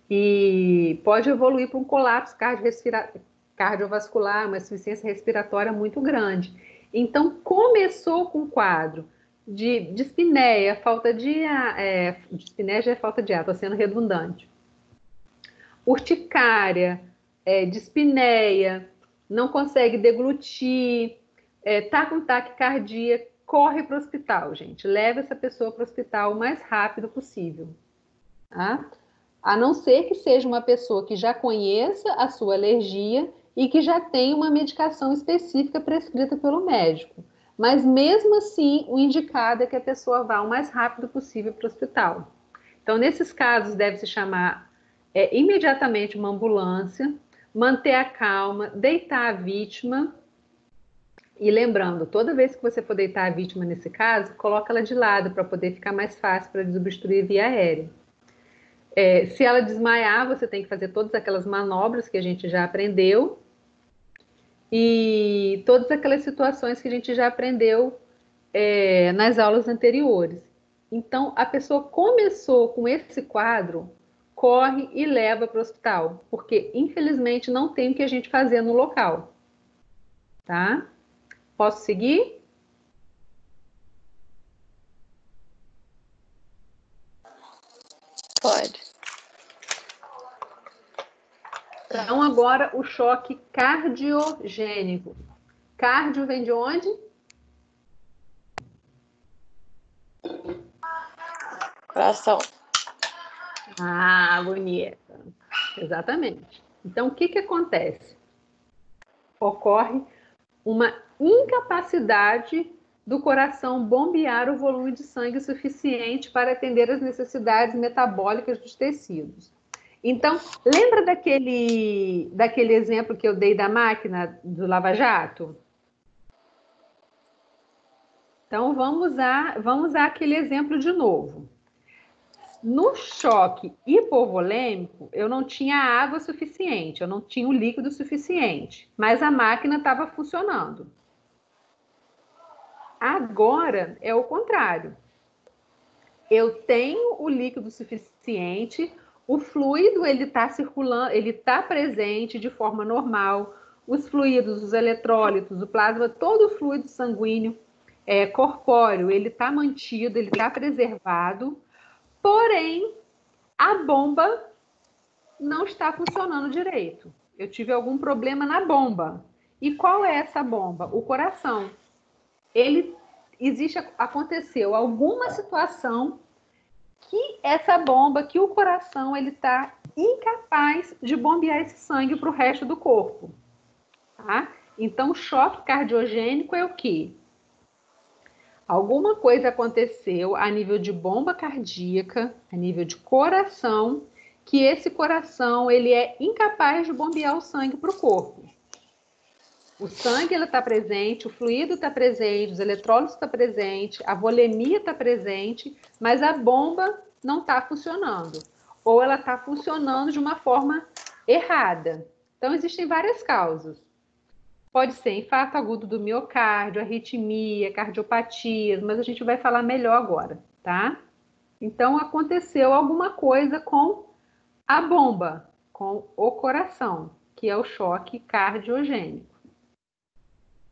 E pode evoluir para um colapso cardiovascular, uma insuficiência respiratória muito grande. Então, começou com um quadro de dispneia, falta de ar, dispneia já é falta de ar, estou sendo redundante. Urticária, dispneia, não consegue deglutir, tá com taquicardia, corre para o hospital, gente. Leve essa pessoa para o hospital o mais rápido possível. Tá? A não ser que seja uma pessoa que já conheça a sua alergia e que já tenha uma medicação específica prescrita pelo médico. Mas mesmo assim, o indicado é que a pessoa vá o mais rápido possível para o hospital. Então, nesses casos, deve-se chamar imediatamente uma ambulância, manter a calma, deitar a vítima. E lembrando, toda vez que você for deitar a vítima nesse caso, coloca ela de lado para poder ficar mais fácil para desobstruir a via aérea. Se ela desmaiar, você tem que fazer todas aquelas manobras que a gente já aprendeu e todas aquelas situações que a gente já aprendeu nas aulas anteriores. Então, a pessoa começou com esse quadro, corre e leva para o hospital, porque infelizmente não tem o que a gente fazer no local. Tá? Posso seguir? Pode. Então, agora o choque cardiogênico. Cardio vem de onde? Coração. Ah, bonita. Exatamente. Então, o que acontece? Ocorre uma incapacidade do coração bombear o volume de sangue suficiente para atender às necessidades metabólicas dos tecidos. Então, lembra daquele exemplo que eu dei da máquina do Lava Jato? Então, vamos usar aquele exemplo de novo. No choque hipovolêmico, eu não tinha água suficiente, eu não tinha o líquido suficiente, mas a máquina estava funcionando. Agora é o contrário. Eu tenho o líquido suficiente, o fluido ele está circulando, ele está presente de forma normal, os fluidos, os eletrólitos, o plasma, todo o fluido sanguíneo corpóreo, ele está mantido, ele está preservado, porém a bomba não está funcionando direito. Eu tive algum problema na bomba. E qual é essa bomba? O coração. Aconteceu alguma situação que essa bomba, que o coração, ele está incapaz de bombear esse sangue para o resto do corpo. Tá? Então, choque cardiogênico é o quê? Alguma coisa aconteceu a nível de bomba cardíaca, a nível de coração, que esse coração ele é incapaz de bombear o sangue para o corpo. O sangue está presente, o fluido está presente, os eletrólitos estão presentes, a volemia está presente, mas a bomba não está funcionando. Ou ela está funcionando de uma forma errada. Então, existem várias causas. Pode ser infarto agudo do miocárdio, arritmia, cardiopatias, mas a gente vai falar melhor agora, tá? Então, aconteceu alguma coisa com a bomba, com o coração, que é o choque cardiogênico.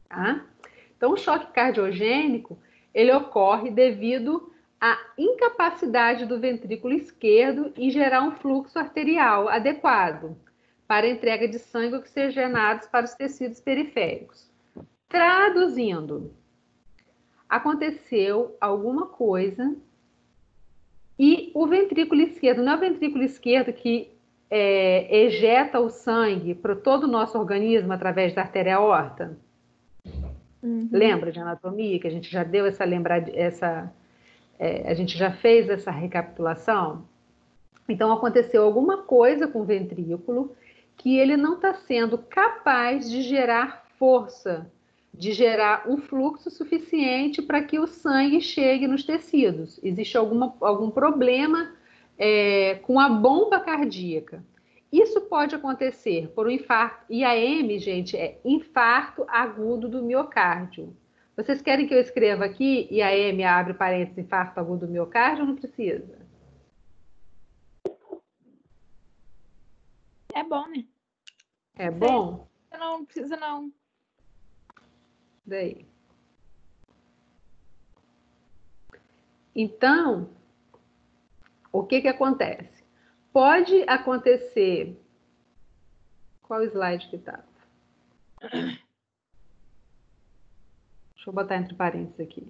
Tá? Então, o choque cardiogênico, ele ocorre devido à incapacidade do ventrículo esquerdo em gerar um fluxo arterial adequado para a entrega de sangue oxigenados para os tecidos periféricos. Traduzindo, aconteceu alguma coisa e o ventrículo esquerdo, não é o ventrículo esquerdo que ejeta o sangue para todo o nosso organismo através da artéria aorta? Uhum. Lembra de anatomia, que a gente já deu a gente já fez essa recapitulação? Então, aconteceu alguma coisa com o ventrículo que ele não está sendo capaz de gerar força, de gerar um fluxo suficiente para que o sangue chegue nos tecidos. Existe algum problema com a bomba cardíaca. Isso pode acontecer por um infarto. IAM, gente, é infarto agudo do miocárdio. Vocês querem que eu escreva aqui IAM, abre parênteses, infarto agudo do miocárdio ou não precisa? É bom, né? É bom? Não precisa, não. Daí. Então, o que que acontece? Pode acontecer... Qual slide que tá? Deixa eu botar entre parênteses aqui.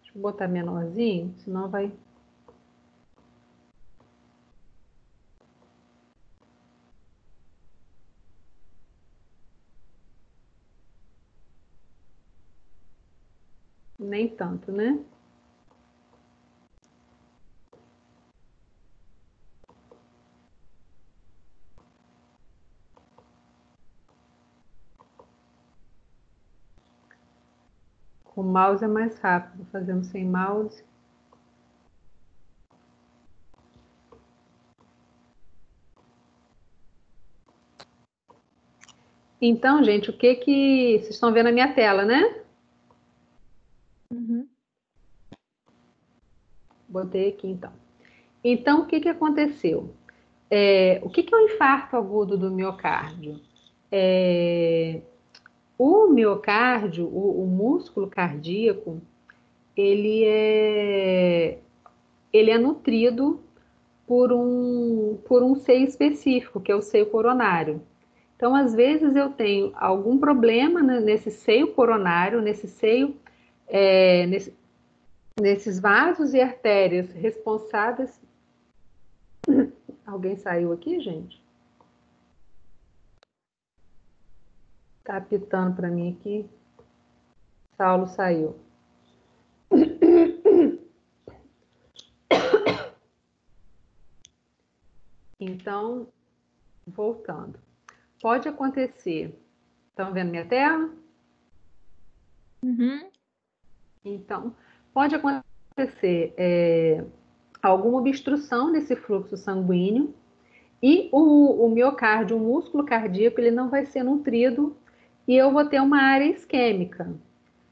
Deixa eu botar menorzinho, senão vai... Nem tanto, né? Com o mouse é mais rápido, fazendo sem mouse. Então, gente, o que que... Vocês estão vendo a minha tela, né? Uhum. Botei aqui, então. Então, o que que aconteceu? O que que é o infarto agudo do miocárdio? O miocárdio, o músculo cardíaco, ele é nutrido por um seio específico, que é o seio coronário. Então, às vezes, eu tenho algum problema nesse seio coronário, nesses vasos e artérias responsáveis. Alguém saiu aqui, gente? Tá apitando para mim aqui. Saulo saiu. Então, voltando. Pode acontecer. Estão vendo minha tela? Uhum. Então, pode acontecer alguma obstrução nesse fluxo sanguíneo e o miocárdio, o músculo cardíaco, ele não vai ser nutrido e eu vou ter uma área isquêmica.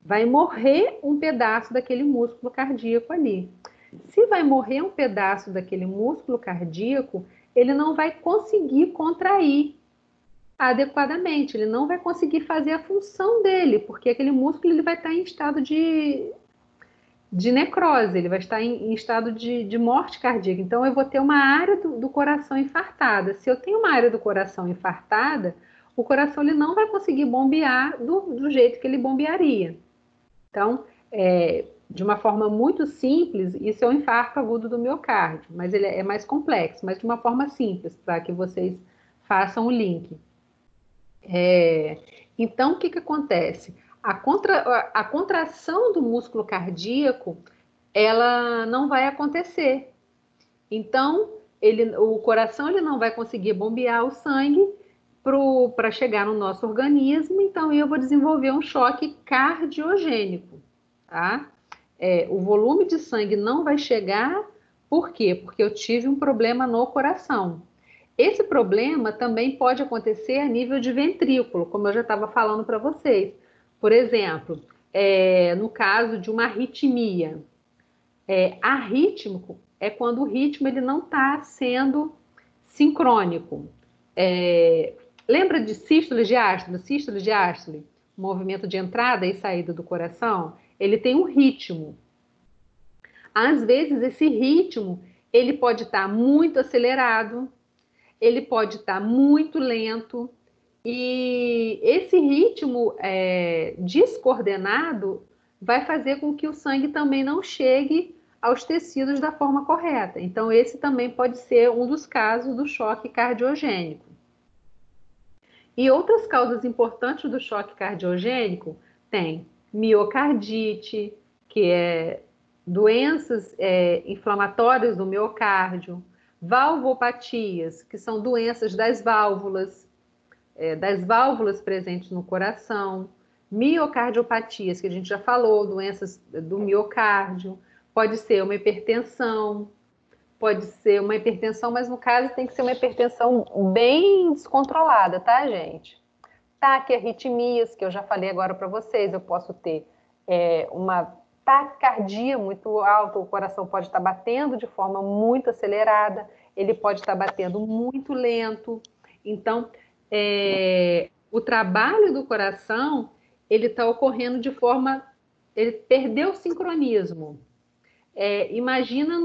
Vai morrer um pedaço daquele músculo cardíaco ali. Se vai morrer um pedaço daquele músculo cardíaco, ele não vai conseguir contrair adequadamente, ele não vai conseguir fazer a função dele, porque aquele músculo ele vai estar em estado de necrose, ele vai estar em estado de morte cardíaca. Então, eu vou ter uma área do coração infartada. Se eu tenho uma área do coração infartada, o coração ele não vai conseguir bombear do jeito que ele bombearia. Então, de uma forma muito simples, isso é um infarto agudo do miocárdio, mas ele é mais complexo, mas de uma forma simples, para que vocês façam o link. Então, o que que acontece? A contração do músculo cardíaco, ela não vai acontecer. Então, o coração ele não vai conseguir bombear o sangue para chegar no nosso organismo, então eu vou desenvolver um choque cardiogênico, tá? O volume de sangue não vai chegar, por quê? Porque eu tive um problema no coração. Esse problema também pode acontecer a nível de ventrículo, como eu já estava falando para vocês. Por exemplo, no caso de uma arritmia, arrítmico é quando o ritmo ele não está sendo sincrônico. Lembra de sístole e diástole? Sístole e diástole, movimento de entrada e saída do coração, ele tem um ritmo. Às vezes esse ritmo ele pode estar muito acelerado, ele pode estar muito lento, e esse ritmo descoordenado vai fazer com que o sangue também não chegue aos tecidos da forma correta. Então, esse também pode ser um dos casos do choque cardiogênico. E outras causas importantes do choque cardiogênico tem miocardite, que é doenças inflamatórias do miocárdio, valvopatias, que são doenças das válvulas presentes no coração, miocardiopatias, que a gente já falou, doenças do miocárdio, pode ser uma hipertensão, mas no caso tem que ser uma hipertensão bem descontrolada, tá, gente? Taquiarritmias, que eu já falei agora para vocês, eu posso ter uma taquicardia muito alta, o coração pode estar batendo de forma muito acelerada, ele pode estar batendo muito lento. Então, o trabalho do coração, ele está ocorrendo de forma... Ele perdeu o sincronismo. Imagina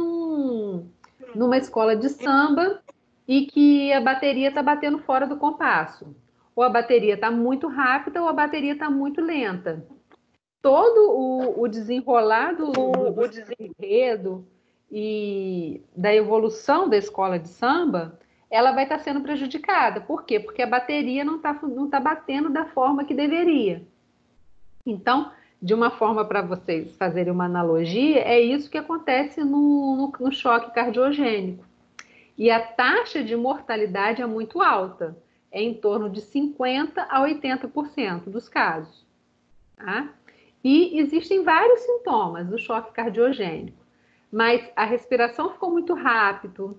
numa escola de samba e que a bateria está batendo fora do compasso. Ou a bateria está muito rápida ou a bateria está muito lenta. Todo o desenrolar do enredo e da evolução da escola de samba, ela vai estar sendo prejudicada. Por quê? Porque a bateria não tá batendo da forma que deveria. Então, de uma forma para vocês fazerem uma analogia, é isso que acontece no choque cardiogênico. E a taxa de mortalidade é muito alta, é em torno de 50% a 80% dos casos. Tá? E existem vários sintomas do choque cardiogênico, mas a respiração ficou muito rápido,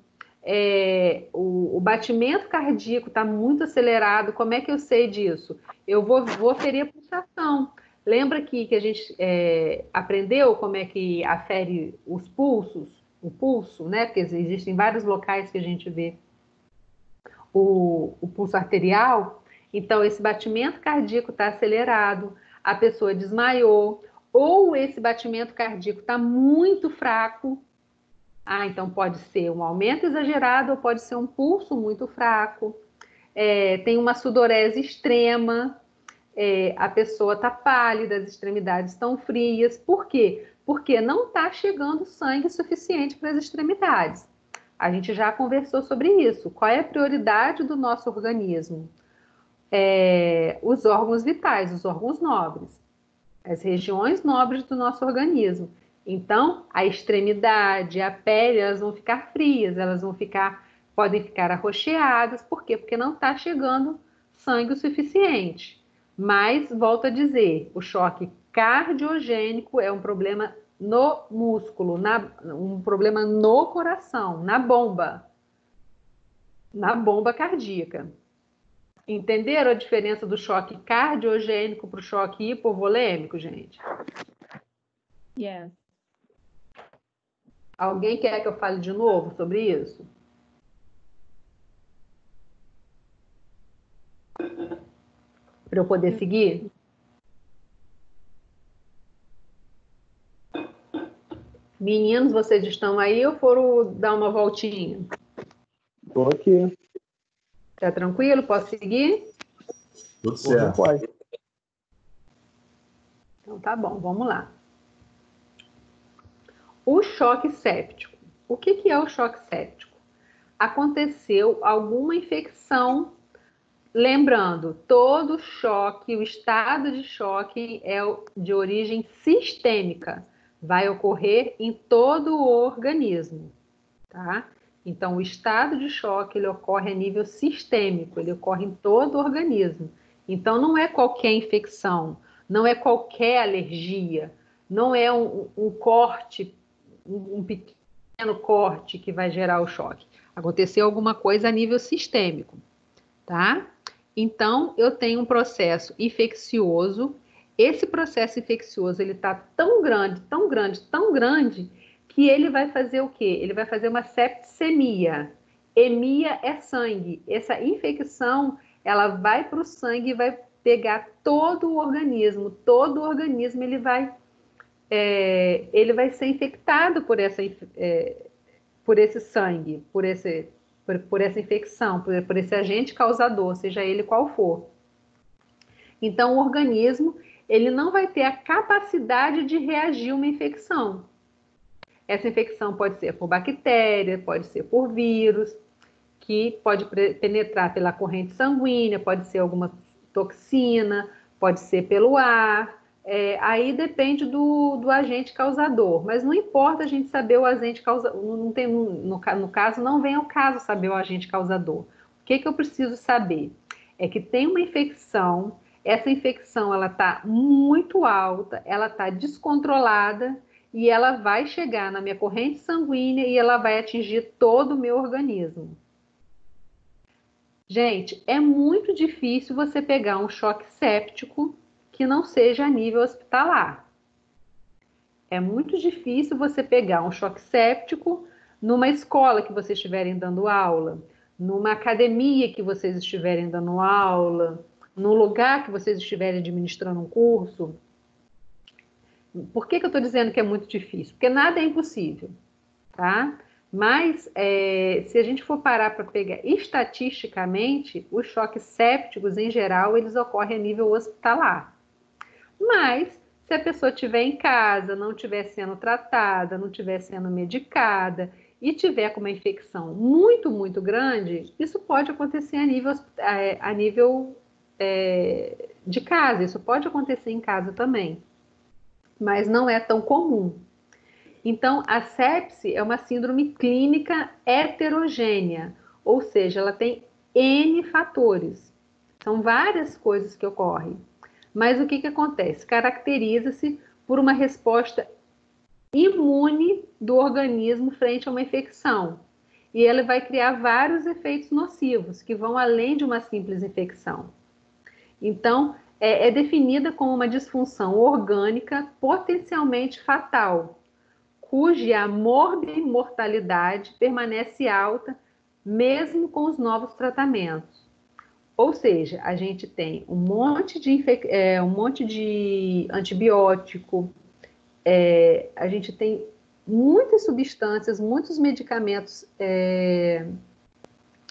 o batimento cardíaco está muito acelerado. Como é que eu sei disso? Eu vou ferir a pulsação. Lembra que a gente aprendeu como é que afere os pulsos, o pulso, né? Porque existem vários locais que a gente vê o pulso arterial. Então, esse batimento cardíaco está acelerado, a pessoa desmaiou, ou esse batimento cardíaco está muito fraco. Então pode ser um aumento exagerado ou pode ser um pulso muito fraco. Tem uma sudorese extrema, a pessoa está pálida, as extremidades estão frias. Por quê? Porque não está chegando sangue suficiente para as extremidades. A gente já conversou sobre isso. Qual é a prioridade do nosso organismo? Os órgãos vitais, os órgãos nobres, as regiões nobres do nosso organismo. Então, a extremidade, a pele, elas vão ficar frias, podem ficar arroxeadas. Por quê? Porque não está chegando sangue o suficiente. Mas, volto a dizer, o choque cardiogênico é um problema no músculo, um problema no coração, na bomba cardíaca. Entenderam a diferença do choque cardiogênico para o choque hipovolêmico, gente? Yes. Alguém quer que eu fale de novo sobre isso? Para eu poder seguir? Meninos, vocês estão aí ou foram dar uma voltinha? Tô aqui. Tá tranquilo? Posso seguir? Tudo certo. Então tá bom, vamos lá. O choque séptico. O que é o choque séptico? Aconteceu alguma infecção. Lembrando, todo choque, o estado de choque é de origem sistêmica, vai ocorrer em todo o organismo, tá? Então, o estado de choque, ele ocorre a nível sistêmico, ele ocorre em todo o organismo. Então, não é qualquer infecção, não é qualquer alergia, não é um corte, um pequeno corte que vai gerar o choque. Aconteceu alguma coisa a nível sistêmico, tá? Então, eu tenho um processo infeccioso. Esse processo infeccioso, ele está tão grande, tão grande, tão grande, que ele vai fazer o quê? Ele vai fazer uma septicemia. Emia é sangue. Essa infecção, ela vai para o sangue e vai pegar todo o organismo. Todo o organismo, ele vai ser infectado por esse sangue, por essa infecção, por esse agente causador, seja ele qual for. Então, o organismo, ele não vai ter a capacidade de reagir a uma infecção. Essa infecção pode ser por bactéria, pode ser por vírus, que pode penetrar pela corrente sanguínea, pode ser alguma toxina, pode ser pelo ar. Aí depende do agente causador, mas não importa a gente saber o agente causador, no caso, não vem ao caso saber o agente causador. O que eu preciso saber? É que tem uma infecção, essa infecção ela está muito alta, ela está descontrolada e ela vai chegar na minha corrente sanguínea e ela vai atingir todo o meu organismo. Gente, é muito difícil você pegar um choque séptico que não seja a nível hospitalar. É muito difícil você pegar um choque séptico numa escola que vocês estiverem dando aula, numa academia que vocês estiverem dando aula, num lugar que vocês estiverem administrando um curso. Por que eu estou dizendo que é muito difícil? Porque nada é impossível, tá? Mas, se a gente for parar para pegar estatisticamente, os choques sépticos, em geral, eles ocorrem a nível hospitalar. Mas, se a pessoa estiver em casa, não estiver sendo tratada, não estiver sendo medicada e tiver com uma infecção muito, muito grande, isso pode acontecer a nível de casa, isso pode acontecer em casa também, mas não é tão comum. Então, a sepse é uma síndrome clínica heterogênea, ou seja, ela tem N fatores. São várias coisas que ocorrem. Mas o que acontece? Caracteriza-se por uma resposta imune do organismo frente a uma infecção. E ela vai criar vários efeitos nocivos, que vão além de uma simples infecção. Então, é definida como uma disfunção orgânica potencialmente fatal, cuja morbimortalidade permanece alta mesmo com os novos tratamentos. Ou seja, a gente tem um monte de antibiótico, a gente tem muitas substâncias, muitos medicamentos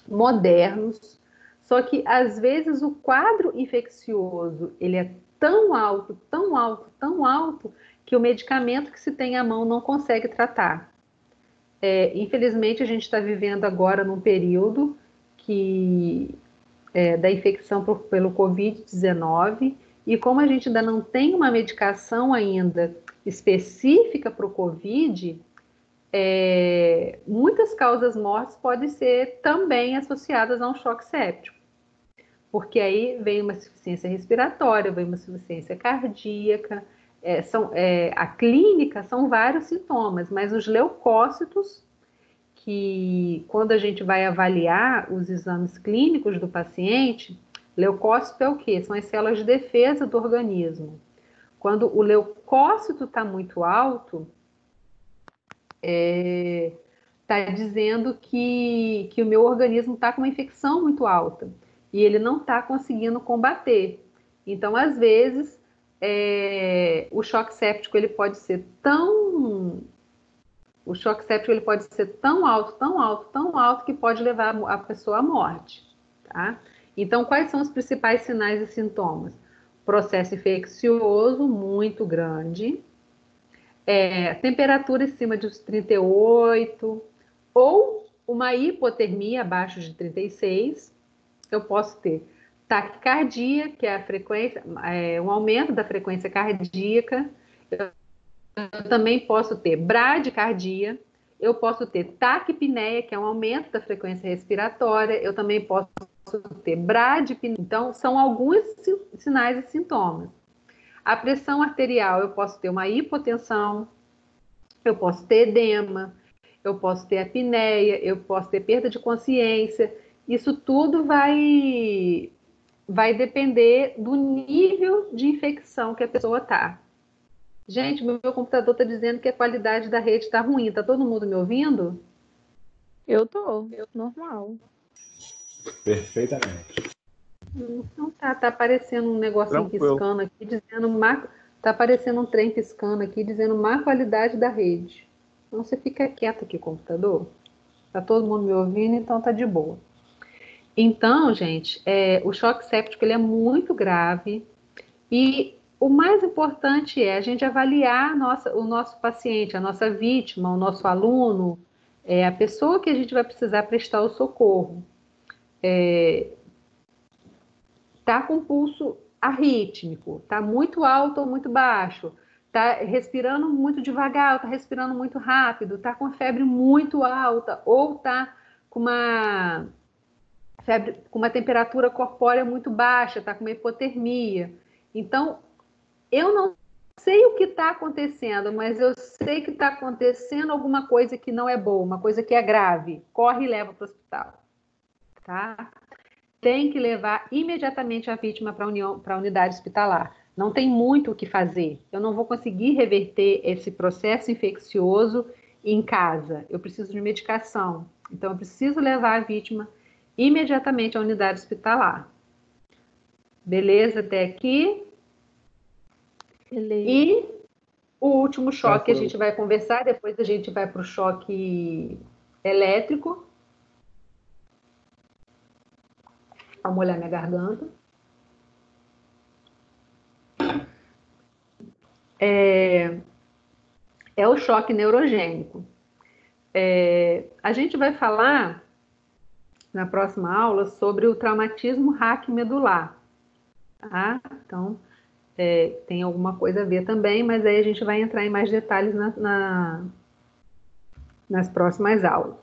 modernos, só que às vezes o quadro infeccioso ele é tão alto, tão alto, tão alto, que o medicamento que se tem à mão não consegue tratar. Infelizmente, a gente está vivendo agora num período da infecção pelo Covid-19, e como a gente ainda não tem uma medicação ainda específica para o Covid, muitas causas mortes podem ser também associadas a um choque séptico, porque aí vem uma insuficiência respiratória, vem uma insuficiência cardíaca, a clínica são vários sintomas, mas os leucócitos, que quando a gente vai avaliar os exames clínicos do paciente, leucócito é o quê? São as células de defesa do organismo. Quando o leucócito está muito alto, está dizendo que o meu organismo está com uma infecção muito alta e ele não está conseguindo combater. Então, às vezes, o choque séptico ele pode ser tão alto, tão alto, tão alto que pode levar a pessoa à morte, tá? Então, quais são os principais sinais e sintomas? Processo infeccioso muito grande, temperatura acima de 38, ou uma hipotermia abaixo de 36. Eu posso ter taquicardia, que é a frequência, um aumento da frequência cardíaca. Eu também posso ter bradicardia, eu posso ter taquipneia, que é um aumento da frequência respiratória, eu também posso ter bradipneia. Então, são alguns sinais e sintomas. A pressão arterial, eu posso ter uma hipotensão, eu posso ter edema, eu posso ter apneia, eu posso ter perda de consciência. Isso tudo vai depender do nível de infecção que a pessoa está. Gente, meu computador está dizendo que a qualidade da rede está ruim. Está todo mundo me ouvindo? Eu normal. Perfeitamente. Então tá aparecendo um negocinho Tranquilo. piscando aqui, dizendo tá aparecendo um trem piscando aqui, dizendo má qualidade da rede. Então você fica quieto aqui, computador. Tá todo mundo me ouvindo, então tá de boa. Então, gente, o choque séptico ele é muito grave e o mais importante é a gente avaliar o nosso paciente, a nossa vítima, o nosso aluno, a pessoa que a gente vai precisar prestar o socorro. Tá com pulso arrítmico, tá muito alto ou muito baixo, tá respirando muito devagar, tá respirando muito rápido, tá com febre muito alta ou tá com uma febre, com uma temperatura corpórea muito baixa, tá com uma hipotermia. Então, eu não sei o que está acontecendo, mas eu sei que está acontecendo alguma coisa que não é boa, uma coisa que é grave. Corre e leva para o hospital, tá? Tem que levar imediatamente a vítima para a unidade hospitalar. Não tem muito o que fazer. Eu não vou conseguir reverter esse processo infeccioso em casa. Eu preciso de medicação. Então, eu preciso levar a vítima imediatamente à unidade hospitalar. Beleza até aqui? Beleza. E o último choque que a gente vai conversar, depois a gente vai para o choque elétrico. Vou molhar minha garganta. É o choque neurogênico. A gente vai falar na próxima aula sobre o traumatismo raquimedular. Tá? Então, tem alguma coisa a ver também, mas aí a gente vai entrar em mais detalhes nas próximas aulas.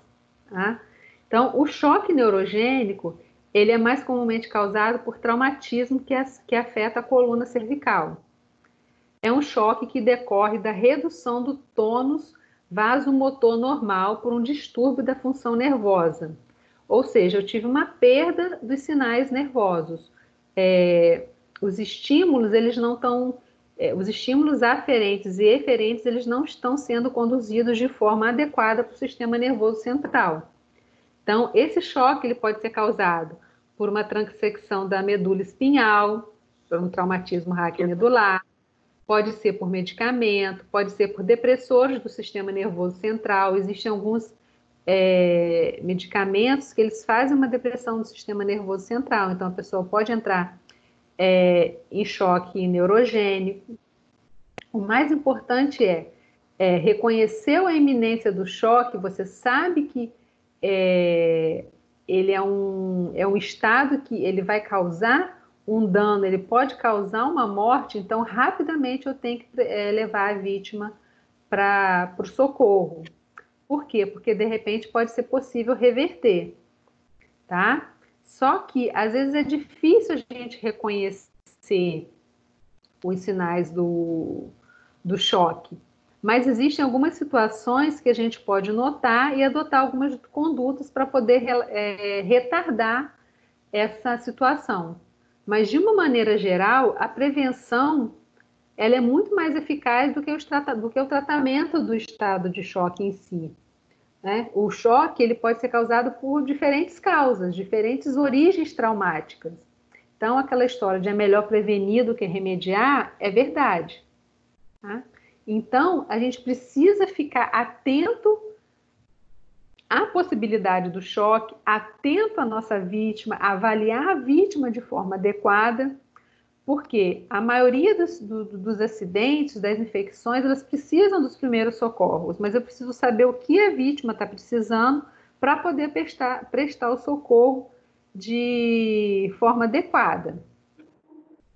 Tá? Então, o choque neurogênico, ele é mais comumente causado por traumatismo que afeta a coluna cervical. É um choque que decorre da redução do tônus vasomotor normal por um distúrbio da função nervosa. Ou seja, eu tive uma perda dos sinais nervosos. Os estímulos, eles não estão... os estímulos aferentes e eferentes, eles não estão sendo conduzidos de forma adequada para o sistema nervoso central. Então, esse choque ele pode ser causado por uma transecção da medula espinhal, por um traumatismo raquimedular, pode ser por medicamento, pode ser por depressores do sistema nervoso central. Existem alguns medicamentos que eles fazem uma depressão do sistema nervoso central. Então, a pessoa pode entrar em choque neurogênico. O mais importante é reconhecer a iminência do choque. Você sabe que ele é um estado que ele vai causar um dano, ele pode causar uma morte, então rapidamente eu tenho que levar a vítima para o socorro. Por quê? Porque de repente pode ser possível reverter, tá? Só que às vezes é difícil a gente reconhecer os sinais do choque, mas existem algumas situações que a gente pode notar e adotar algumas condutas para poder retardar essa situação. Mas, de uma maneira geral, a prevenção ela é muito mais eficaz do que o tratamento do estado de choque em si. Né? O choque ele pode ser causado por diferentes causas, diferentes origens traumáticas. Então, aquela história de é melhor prevenir do que remediar é verdade. Tá? Então, a gente precisa ficar atento à possibilidade do choque, atento à nossa vítima, avaliar a vítima de forma adequada, porque a maioria dos acidentes, das infecções, elas precisam dos primeiros socorros, mas eu preciso saber o que a vítima está precisando para poder prestar o socorro de forma adequada.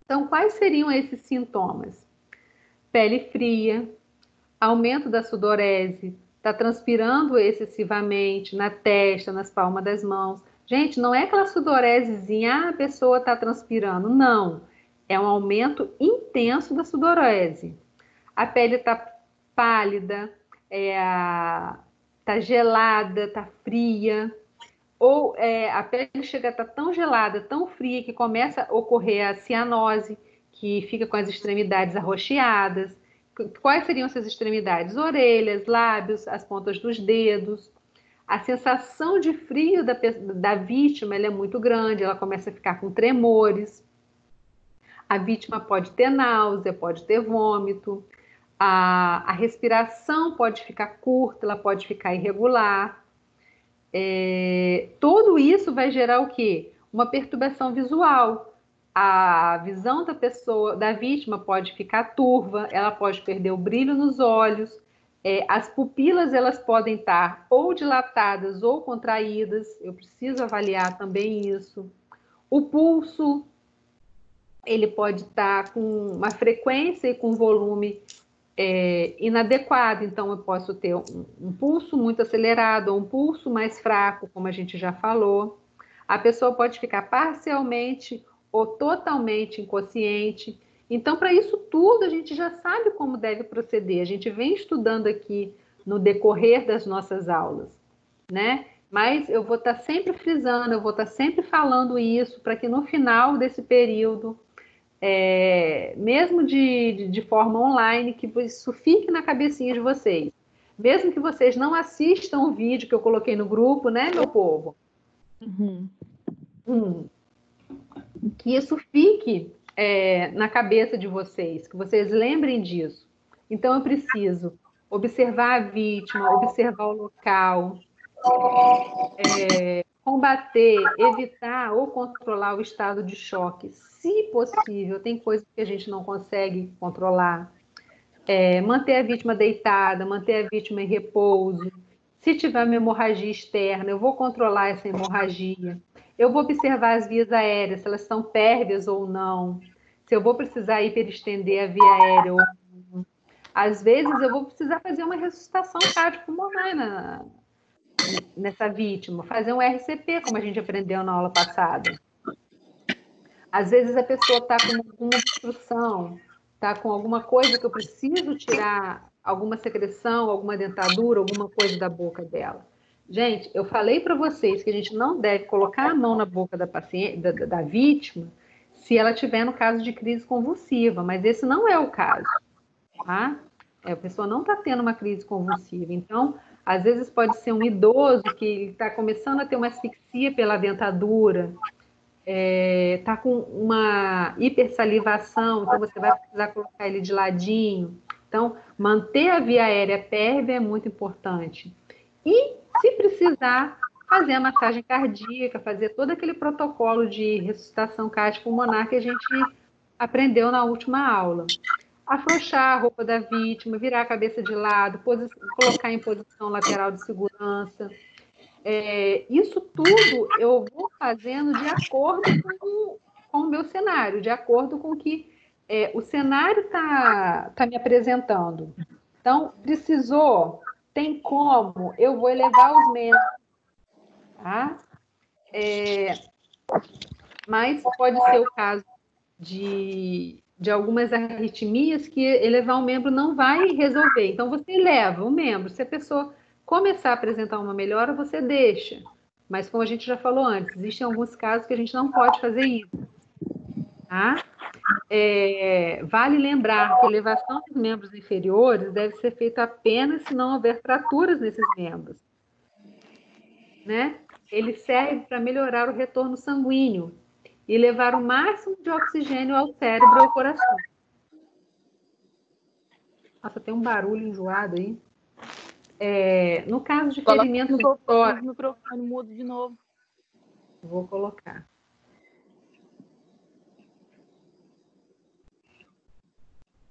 Então, quais seriam esses sintomas? Pele fria, aumento da sudorese, está transpirando excessivamente na testa, nas palmas das mãos. Gente, não é aquela sudoresezinha, a pessoa está transpirando. Não, é um aumento intenso da sudorese. A pele está pálida, está gelada, está fria. Ou a pele chega a estar tão gelada, tão fria, que começa a ocorrer a cianose, que fica com as extremidades arroxeadas. Quais seriam essas extremidades? Orelhas, lábios, as pontas dos dedos. A sensação de frio da vítima ela é muito grande, ela começa a ficar com tremores. A vítima pode ter náusea, pode ter vômito. A respiração pode ficar curta, ela pode ficar irregular. Tudo isso vai gerar o quê? Uma perturbação visual. A visão da vítima pode ficar turva, ela pode perder o brilho nos olhos, as pupilas elas podem estar ou dilatadas ou contraídas, eu preciso avaliar também isso. O pulso, ele pode estar com uma frequência e com volume inadequado, então eu posso ter um pulso muito acelerado ou um pulso mais fraco, como a gente já falou. A pessoa pode ficar parcialmente ou totalmente inconsciente. Então, para isso tudo, a gente já sabe como deve proceder. A gente vem estudando aqui no decorrer das nossas aulas, né? Mas eu vou estar sempre frisando, eu vou estar sempre falando isso, para que no final desse período mesmo de forma online, que isso fique na cabecinha de vocês. Mesmo que vocês não assistam o vídeo que eu coloquei no grupo, né, meu povo? Que isso fique na cabeça de vocês, que vocês lembrem disso. Então, eu preciso observar a vítima, observar o local, combater, evitar ou controlar o estado de choque, se possível. Tem coisas que a gente não consegue controlar. Manter a vítima deitada, manter a vítima em repouso. Se tiver uma hemorragia externa, eu vou controlar essa hemorragia. Eu vou observar as vias aéreas, se elas são pérvias ou não. Se eu vou precisar hiperestender a via aérea ou não. Às vezes, eu vou precisar fazer uma ressuscitação cardiopulmonar nessa vítima, fazer um RCP, como a gente aprendeu na aula passada. Às vezes, a pessoa está com alguma obstrução, está com alguma coisa que eu preciso tirar, alguma secreção, alguma dentadura, alguma coisa da boca dela. Gente, eu falei para vocês que a gente não deve colocar a mão na boca da paciente, da vítima, se ela tiver no caso de crise convulsiva, mas esse não é o caso, tá? A pessoa não está tendo uma crise convulsiva. Então, às vezes pode ser um idoso que está começando a ter uma asfixia pela dentadura, está com uma hipersalivação, então você vai precisar colocar ele de ladinho. Então, manter a via aérea pérvia é muito importante. E, se precisar, fazer a massagem cardíaca, fazer todo aquele protocolo de ressuscitação cardiopulmonar que a gente aprendeu na última aula. Afrouxar a roupa da vítima, virar a cabeça de lado, colocar em posição lateral de segurança. Isso tudo eu vou fazendo de acordo com o meu cenário, de acordo com o que o cenário está me apresentando. Então, precisou, tem como, eu vou elevar os membros, tá? Mas pode ser o caso de algumas arritmias que elevar um membro não vai resolver. Então, você eleva o membro. Se a pessoa começar a apresentar uma melhora, você deixa. Mas, como a gente já falou antes, existem alguns casos que a gente não pode fazer isso. Tá? Vale lembrar que a elevação dos membros inferiores deve ser feita apenas se não houver fraturas nesses membros. Né? Ele serve para melhorar o retorno sanguíneo e levar o máximo de oxigênio ao cérebro e ao coração. Nossa, tem um barulho enjoado aí. No caso de ferimento do tórax... O microfone mudo de novo. Vou colocar.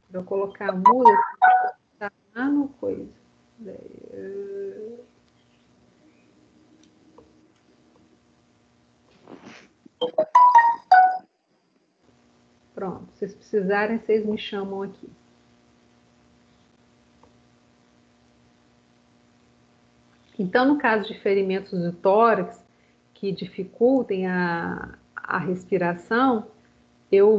Para eu colocar mudo, tá lá no coisa. Pronto, se vocês precisarem, vocês me chamam aqui. Então, no caso de ferimentos do tórax que dificultem a respiração, eu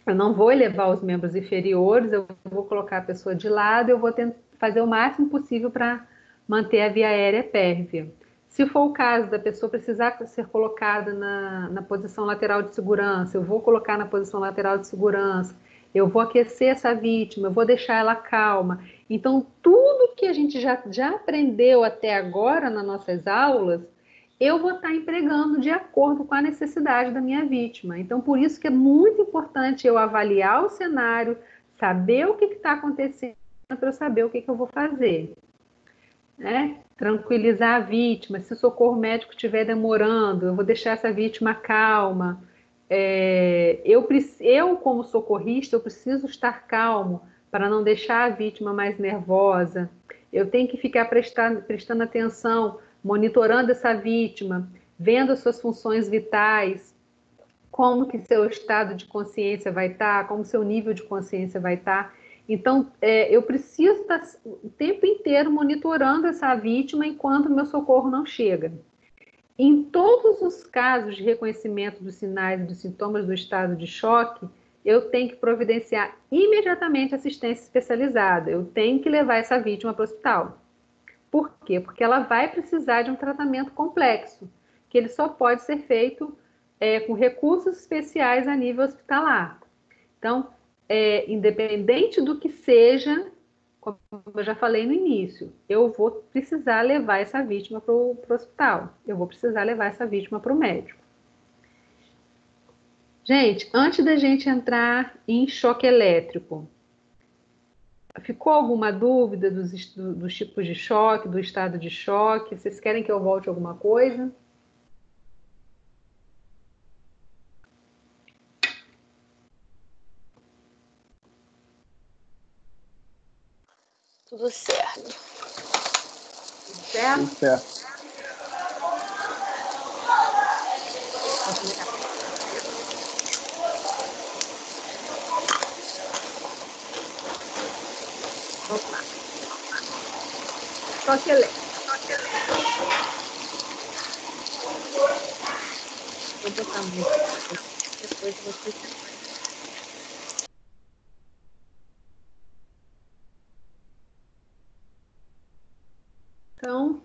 não vou elevar os membros inferiores, eu vou colocar a pessoa de lado, eu vou tentar fazer o máximo possível para manter a via aérea pérvia. Se for o caso da pessoa precisar ser colocada na posição lateral de segurança, eu vou colocar na posição lateral de segurança, eu vou aquecer essa vítima, eu vou deixar ela calma. Então, tudo que a gente já aprendeu até agora nas nossas aulas, eu vou estar empregando de acordo com a necessidade da minha vítima. Então, por isso que é muito importante eu avaliar o cenário, saber o que está acontecendo, para eu saber o que eu vou fazer. Né? Tranquilizar a vítima, se o socorro médico estiver demorando, eu vou deixar essa vítima calma. Eu, como socorrista, eu preciso estar calmo para não deixar a vítima mais nervosa. Eu tenho que ficar prestando atenção, monitorando essa vítima, vendo as suas funções vitais, como que seu estado de consciência vai estar, como seu nível de consciência vai estar. Então, eu preciso estar o tempo inteiro monitorando essa vítima enquanto o meu socorro não chega. Em todos os casos de reconhecimento dos sinais e dos sintomas do estado de choque, eu tenho que providenciar imediatamente assistência especializada. Eu tenho que levar essa vítima para o hospital. Por quê? Porque ela vai precisar de um tratamento complexo, que ele só pode ser feito com recursos especiais a nível hospitalar. Então, independente do que seja, como eu já falei no início, eu vou precisar levar essa vítima para o hospital, eu vou precisar levar essa vítima para o médico. Gente, antes da gente entrar em choque elétrico, ficou alguma dúvida dos tipos de choque, do estado de choque? Vocês querem que eu volte alguma coisa? Tudo certo. Tudo certo? Tudo certo. Vamos lá. Choque elétrico. Vou botar muito. Depois você... Então,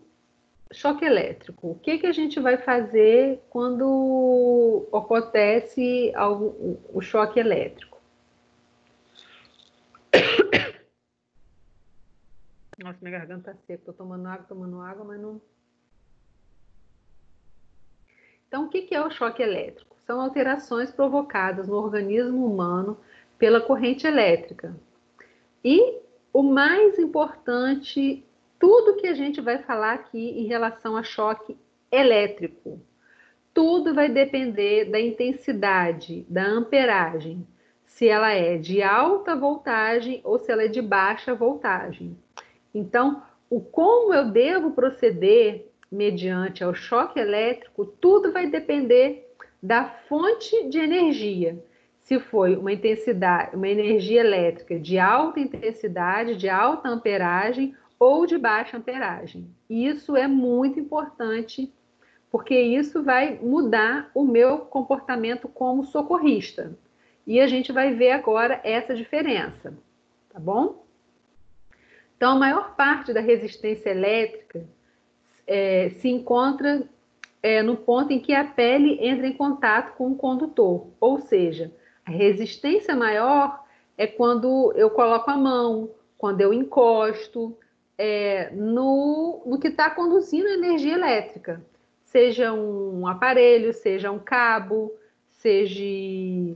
choque elétrico. O que a gente vai fazer quando acontece o choque elétrico? Nossa, minha garganta tá seca. Estou tomando água, mas não... Então, o que é o choque elétrico? São alterações provocadas no organismo humano pela corrente elétrica. E o mais importante, tudo que a gente vai falar aqui em relação a choque elétrico, tudo vai depender da intensidade, da amperagem, se ela é de alta voltagem ou se ela é de baixa voltagem. Então, como eu devo proceder mediante ao choque elétrico, tudo vai depender da fonte de energia. Se foi uma energia elétrica de alta intensidade, de alta amperagem ou de baixa amperagem. Isso é muito importante, porque isso vai mudar o meu comportamento como socorrista. E a gente vai ver agora essa diferença, tá bom? Então, a maior parte da resistência elétrica se encontra no ponto em que a pele entra em contato com o condutor, ou seja, a resistência maior é quando eu coloco a mão, quando eu encosto no que está conduzindo a energia elétrica, seja um aparelho, seja um cabo, seja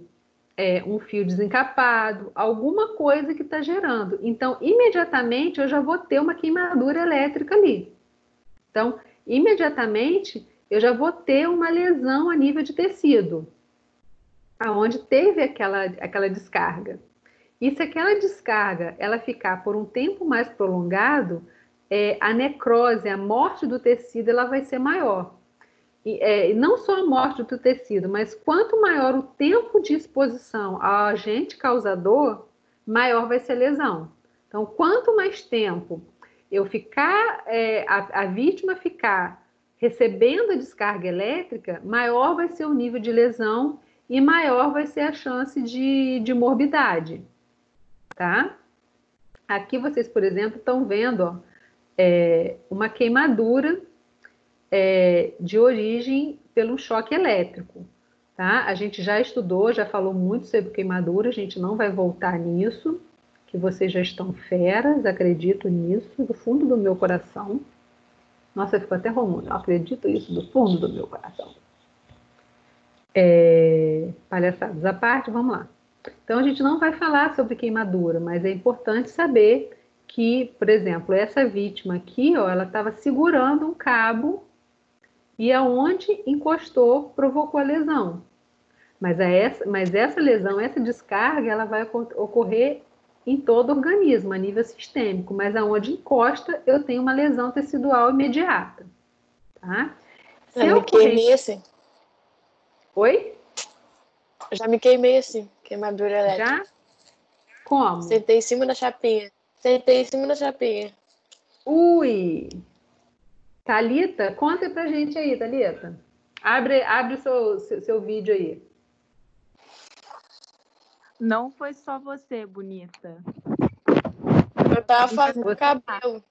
um fio desencapado, alguma coisa que está gerando. Então, imediatamente eu já vou ter uma queimadura elétrica ali. Então, imediatamente eu já vou ter uma lesão a nível de tecido, aonde teve aquela descarga. E se aquela descarga ela ficar por um tempo mais prolongado, a necrose, a morte do tecido, ela vai ser maior. E não só a morte do tecido, mas quanto maior o tempo de exposição ao agente causador, maior vai ser a lesão. Então, quanto mais tempo eu ficar, a vítima ficar recebendo a descarga elétrica, maior vai ser o nível de lesão e maior vai ser a chance de morbidade, tá? Aqui vocês, por exemplo, estão vendo uma queimadura de origem pelo choque elétrico, tá? A gente já estudou, já falou muito sobre queimadura, a gente não vai voltar nisso, que vocês já estão feras, acredito nisso, do fundo do meu coração. Nossa, ficou até romano, eu acredito isso do fundo do meu coração. Palhaçadas à parte, vamos lá. Então, a gente não vai falar sobre queimadura, mas é importante saber que, por exemplo, essa vítima aqui, ó, ela estava segurando um cabo e aonde encostou provocou a lesão. Mas essa lesão, essa descarga, ela vai ocorrer em todo o organismo, a nível sistêmico, mas aonde encosta, eu tenho uma lesão tecidual imediata. Tá? Já me queimei assim. Oi? Já me queimei assim, queimadura elétrica. Já? Como? Sentei em cima da chapinha. Ui! Thalita, conta pra gente aí, Thalita. Abre o seu vídeo aí. Não foi só você, bonita. Eu tava fazendo cabelo.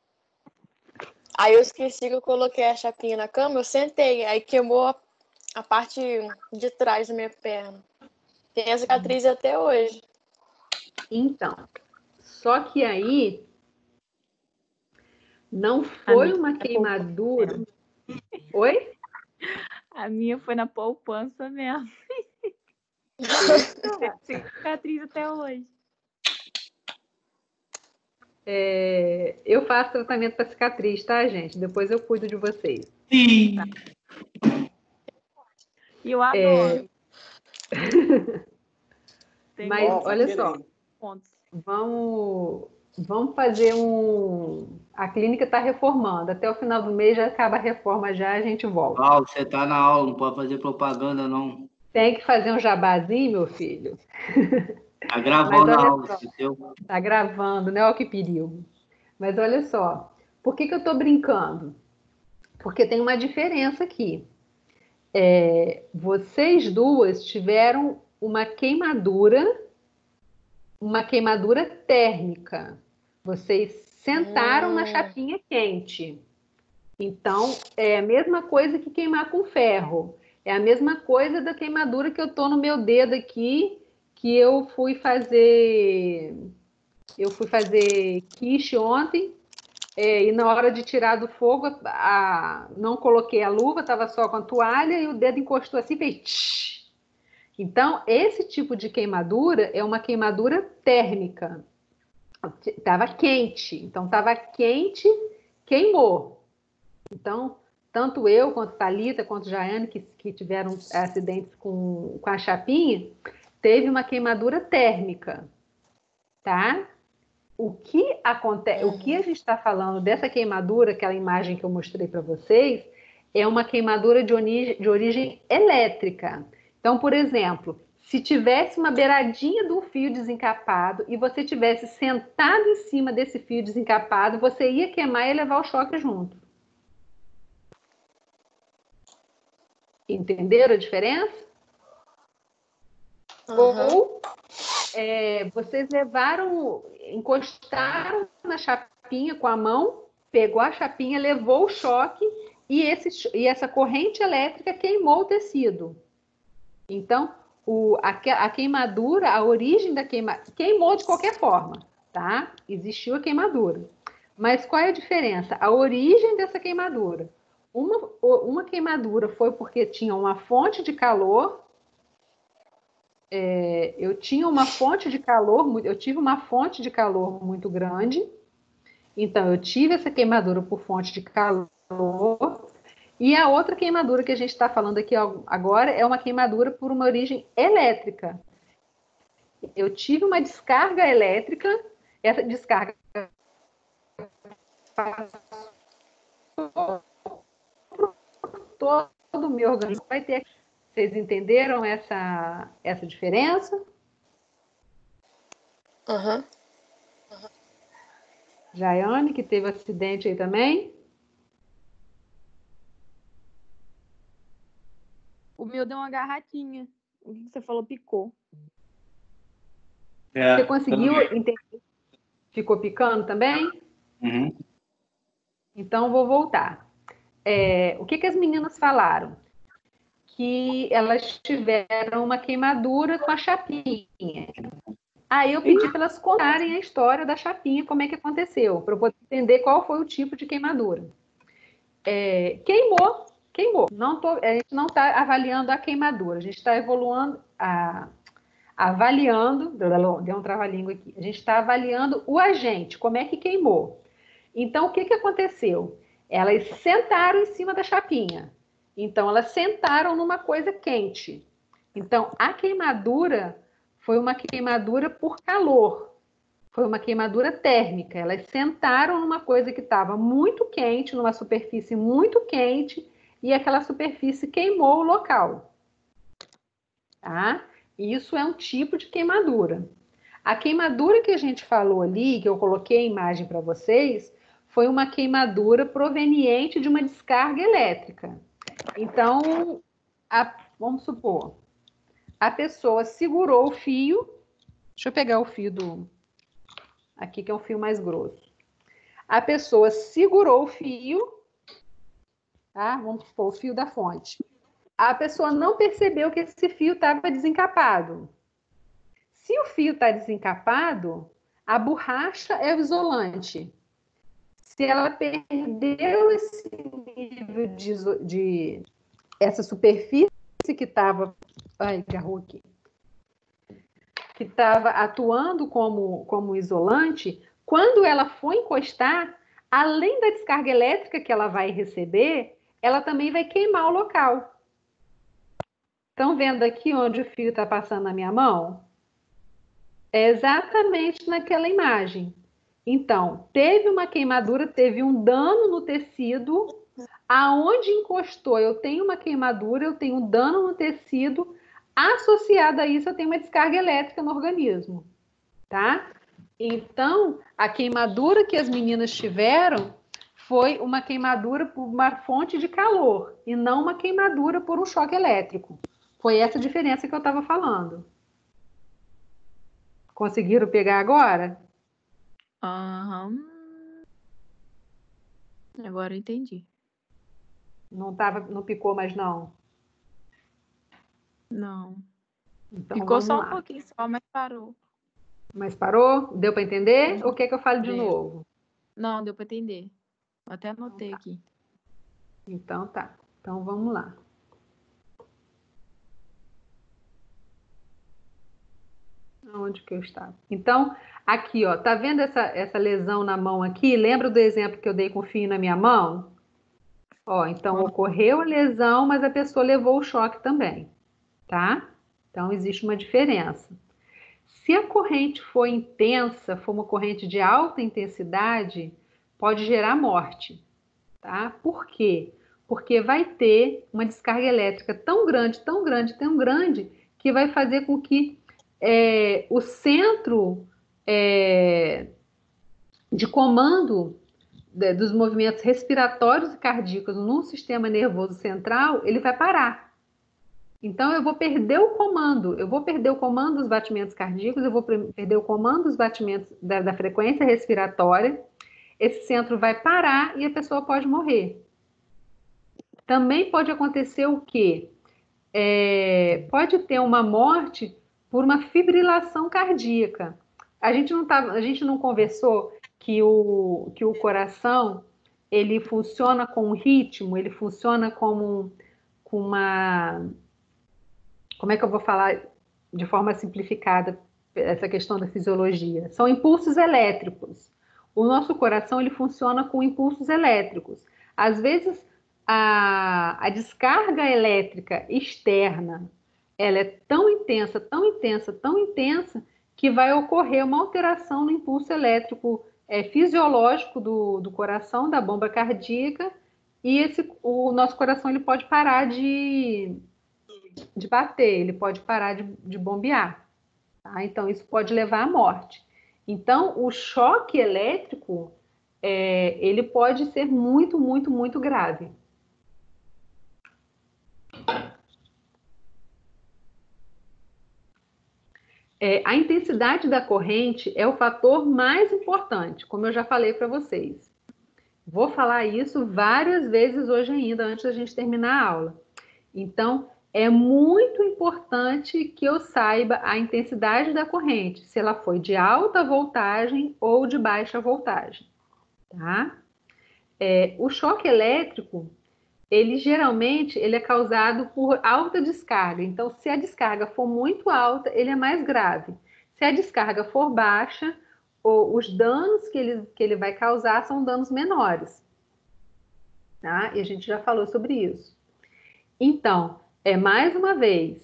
Aí eu esqueci que eu coloquei a chapinha na cama, eu sentei. Aí queimou a parte de trás da minha perna. Tem a cicatriz até hoje. Então, só que aí não foi uma queimadura. Oi? A minha foi na poupança mesmo. Tem cicatriz até hoje. Eu faço tratamento para cicatriz, tá, gente? Depois eu cuido de vocês. Sim. E eu adoro. Mas olha só, vamos fazer a clínica está reformando. Até o final do mês já acaba a reforma já, a gente volta. Paulo, você tá na aula, não pode fazer propaganda, não. Tem que fazer um jabazinho, meu filho. Tá gravando a aula, tá gravando, né? Olha que perigo. Mas olha só, por que eu tô brincando? Porque tem uma diferença aqui. Vocês duas tiveram uma queimadura térmica. Vocês sentaram na chapinha quente. Então, é a mesma coisa que queimar com ferro. É a mesma coisa da queimadura que eu tô no meu dedo aqui, que eu fui fazer quiche ontem, e na hora de tirar do fogo, não coloquei a luva, estava só com a toalha e o dedo encostou assim, fez tsh. Então, esse tipo de queimadura é uma queimadura térmica. Estava quente, então estava quente, queimou. Então, tanto eu, quanto Thalita, quanto Jaiane, que tiveram acidentes com a chapinha, teve uma queimadura térmica, tá? O que acontece, o que a gente está falando dessa queimadura, aquela imagem que eu mostrei para vocês, é uma queimadura de origem elétrica. Então, por exemplo, se tivesse uma beiradinha de um fio desencapado e você tivesse sentado em cima desse fio desencapado, você ia queimar e levar o choque junto. Entenderam a diferença? Ou vocês encostaram na chapinha com a mão, pegou a chapinha, levou o choque e essa corrente elétrica queimou o tecido. Então, a queimadura, a origem da queimadura, queimou de qualquer forma, tá? Existiu a queimadura. Mas qual é a diferença? A origem dessa queimadura. Uma queimadura foi porque tinha uma fonte de calor. Eu tive uma fonte de calor muito grande. Então, eu tive essa queimadura por fonte de calor. E a outra queimadura que a gente está falando aqui agora é uma queimadura por uma origem elétrica. Eu tive uma descarga elétrica, essa descarga todo o meu organismo vai ter. Vocês entenderam essa diferença? Uhum. Jaiane, que teve acidente aí também? O meu deu uma garratinha. O que você falou picou. Você conseguiu entender? Ficou picando também? Uhum. Então, vou voltar. O que as meninas falaram? Que elas tiveram uma queimadura com a chapinha. Aí eu pedi para elas contarem a história da chapinha, como é que aconteceu, para eu poder entender qual foi o tipo de queimadura. Queimou. A gente não está avaliando a queimadura, a gente está avaliando, deu um trava-língua aqui, a gente está avaliando o agente, como é que queimou. Então, o que aconteceu? Elas sentaram em cima da chapinha. Então, elas sentaram numa coisa quente. Então, a queimadura foi uma queimadura por calor. Foi uma queimadura térmica. Elas sentaram numa coisa que estava muito quente, numa superfície muito quente, e aquela superfície queimou o local. Tá? Isso é um tipo de queimadura. A queimadura que a gente falou ali, que eu coloquei a imagem para vocês, foi uma queimadura proveniente de uma descarga elétrica. Então, vamos supor, a pessoa segurou o fio. Deixa eu pegar o fio aqui, que é um fio mais grosso. A pessoa segurou o fio, tá? Vamos supor, o fio da fonte. a pessoa não percebeu que esse fio estava desencapado. Se o fio está desencapado, a borracha é o isolante. Se ela perdeu esse nível de essa superfície que estava... Ai, agarrou aqui. Que estava atuando como isolante, quando ela for encostar, além da descarga elétrica que ela vai receber, ela também vai queimar o local. Estão vendo aqui onde o fio está passando na minha mão? É exatamente naquela imagem. Então, teve uma queimadura, teve um dano no tecido, aonde encostou, eu tenho uma queimadura, eu tenho um dano no tecido, associado a isso, eu tenho uma descarga elétrica no organismo, tá? Então, a queimadura que as meninas tiveram foi uma queimadura por uma fonte de calor e não uma queimadura por um choque elétrico. Foi essa diferença que eu estava falando. Conseguiram pegar agora? Aham. Agora eu entendi. Não picou mais não? Não. Então Ficou vamos só um lá. pouquinho só, mas parou. Mas parou? Deu para entender? Ou quer que eu fale de Deu. novo? Não, deu para entender. Eu até anotei aqui. Então tá. Então vamos lá. Onde que eu estava? Então, aqui, ó, tá vendo essa lesão na mão aqui? Lembra do exemplo que eu dei com o fio na minha mão? Ó, então ocorreu a lesão, mas a pessoa levou o choque também, tá? Então existe uma diferença. Se a corrente for intensa, for uma corrente de alta intensidade, pode gerar morte, tá? Por quê? Porque vai ter uma descarga elétrica tão grande, tão grande, tão grande, que vai fazer com que o centro de comando dos movimentos respiratórios e cardíacos no sistema nervoso central, ele vai parar. Então, eu vou perder o comando dos batimentos cardíacos, eu vou perder o comando dos batimentos da frequência respiratória, esse centro vai parar e a pessoa pode morrer. Também pode acontecer o quê? Pode ter uma morte por uma fibrilação cardíaca. A gente não conversou que o coração ele funciona com um ritmo, ele funciona com uma... Como é que eu vou falar de forma simplificada essa questão da fisiologia? São impulsos elétricos. O nosso coração ele funciona com impulsos elétricos. Às vezes, a descarga elétrica externa ela é tão intensa, tão intensa, tão intensa, que vai ocorrer uma alteração no impulso elétrico fisiológico do coração, da bomba cardíaca, e o nosso coração ele pode parar de bater, ele pode parar de bombear. Tá? Então, isso pode levar à morte. Então, o choque elétrico, ele pode ser muito, muito, muito grave. A intensidade da corrente é o fator mais importante, como eu já falei para vocês. Vou falar isso várias vezes hoje ainda, antes da gente terminar a aula. Então, é muito importante que eu saiba a intensidade da corrente, se ela foi de alta voltagem ou de baixa voltagem, tá? O choque elétrico, ele geralmente é causado por alta descarga. Então, se a descarga for muito alta, ele é mais grave. Se a descarga for baixa, os danos que ele vai causar são danos menores, tá? E a gente já falou sobre isso. Então, mais uma vez,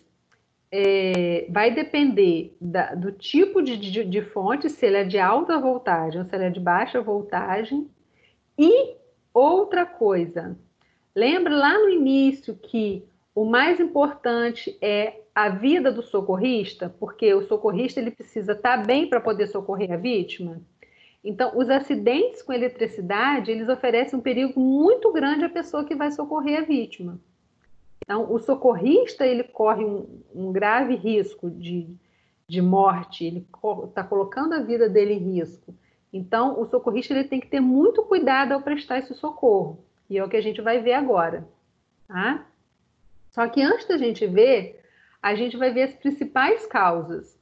vai depender do tipo de fonte, se ele é de alta voltagem ou se ele é de baixa voltagem. E outra coisa, lembra lá no início que o mais importante é a vida do socorrista, porque o socorrista ele precisa estar bem para poder socorrer a vítima? Então, os acidentes com eletricidade, eles oferecem um perigo muito grande à pessoa que vai socorrer a vítima. Então, o socorrista, ele corre um grave risco de morte, ele está colocando a vida dele em risco. Então, o socorrista ele tem que ter muito cuidado ao prestar esse socorro. E é o que a gente vai ver agora. Tá? Só que antes da gente ver, a gente vai ver as principais causas.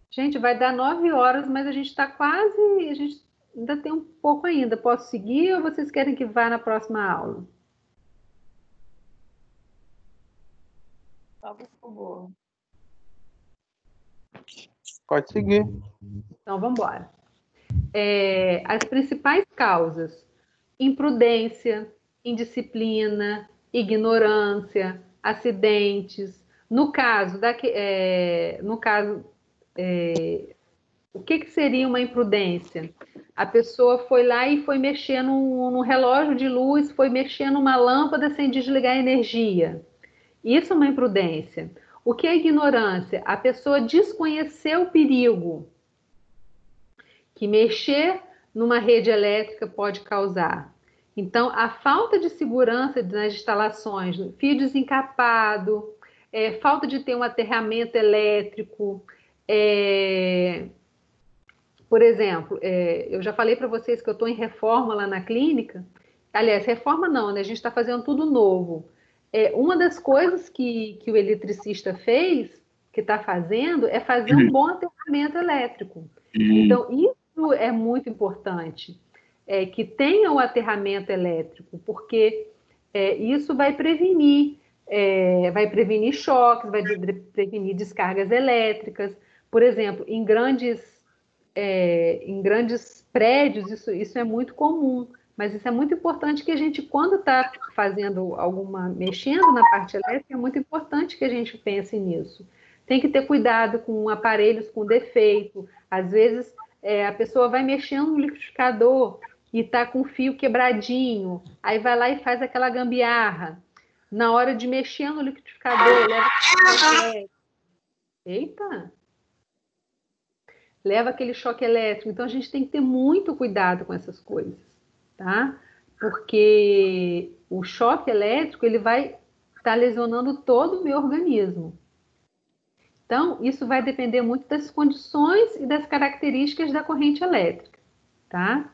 Gente, vai dar 9 horas, mas a gente está quase... A gente ainda tem um pouco ainda. Posso seguir ou vocês querem que vá na próxima aula? Só por favor. Pode seguir. Então, vamos embora. As principais causas: imprudência, indisciplina, ignorância, acidentes. No caso, o que seria uma imprudência? A pessoa foi lá e foi mexer no relógio de luz, foi mexer numa lâmpada sem desligar a energia. Isso é uma imprudência. O que é ignorância? A pessoa desconheceu o perigo que mexer numa rede elétrica pode causar. Então, a falta de segurança nas instalações, fio desencapado, falta de ter um aterramento elétrico. Por exemplo, eu já falei para vocês que eu estou em reforma lá na clínica. Aliás, reforma não, né? A gente está fazendo tudo novo. Uma das coisas que o eletricista fez, que está fazendo, é fazer um bom aterramento elétrico. Então, isso é muito importante, que tenha o aterramento elétrico, porque isso vai prevenir choques, vai prevenir descargas elétricas. Por exemplo, em grandes prédios, isso é muito comum, mas isso é muito importante que a gente, quando está mexendo na parte elétrica, é muito importante que a gente pense nisso. Tem que ter cuidado com aparelhos com defeito. Às vezes, a pessoa vai mexendo no liquidificador e está com o fio quebradinho, aí vai lá e faz aquela gambiarra. Na hora de mexer no liquidificador, leva aquele choque elétrico. Então, a gente tem que ter muito cuidado com essas coisas, tá? Porque o choque elétrico, ele vai estar lesionando todo o meu organismo. Então, isso vai depender muito das condições e das características da corrente elétrica, tá?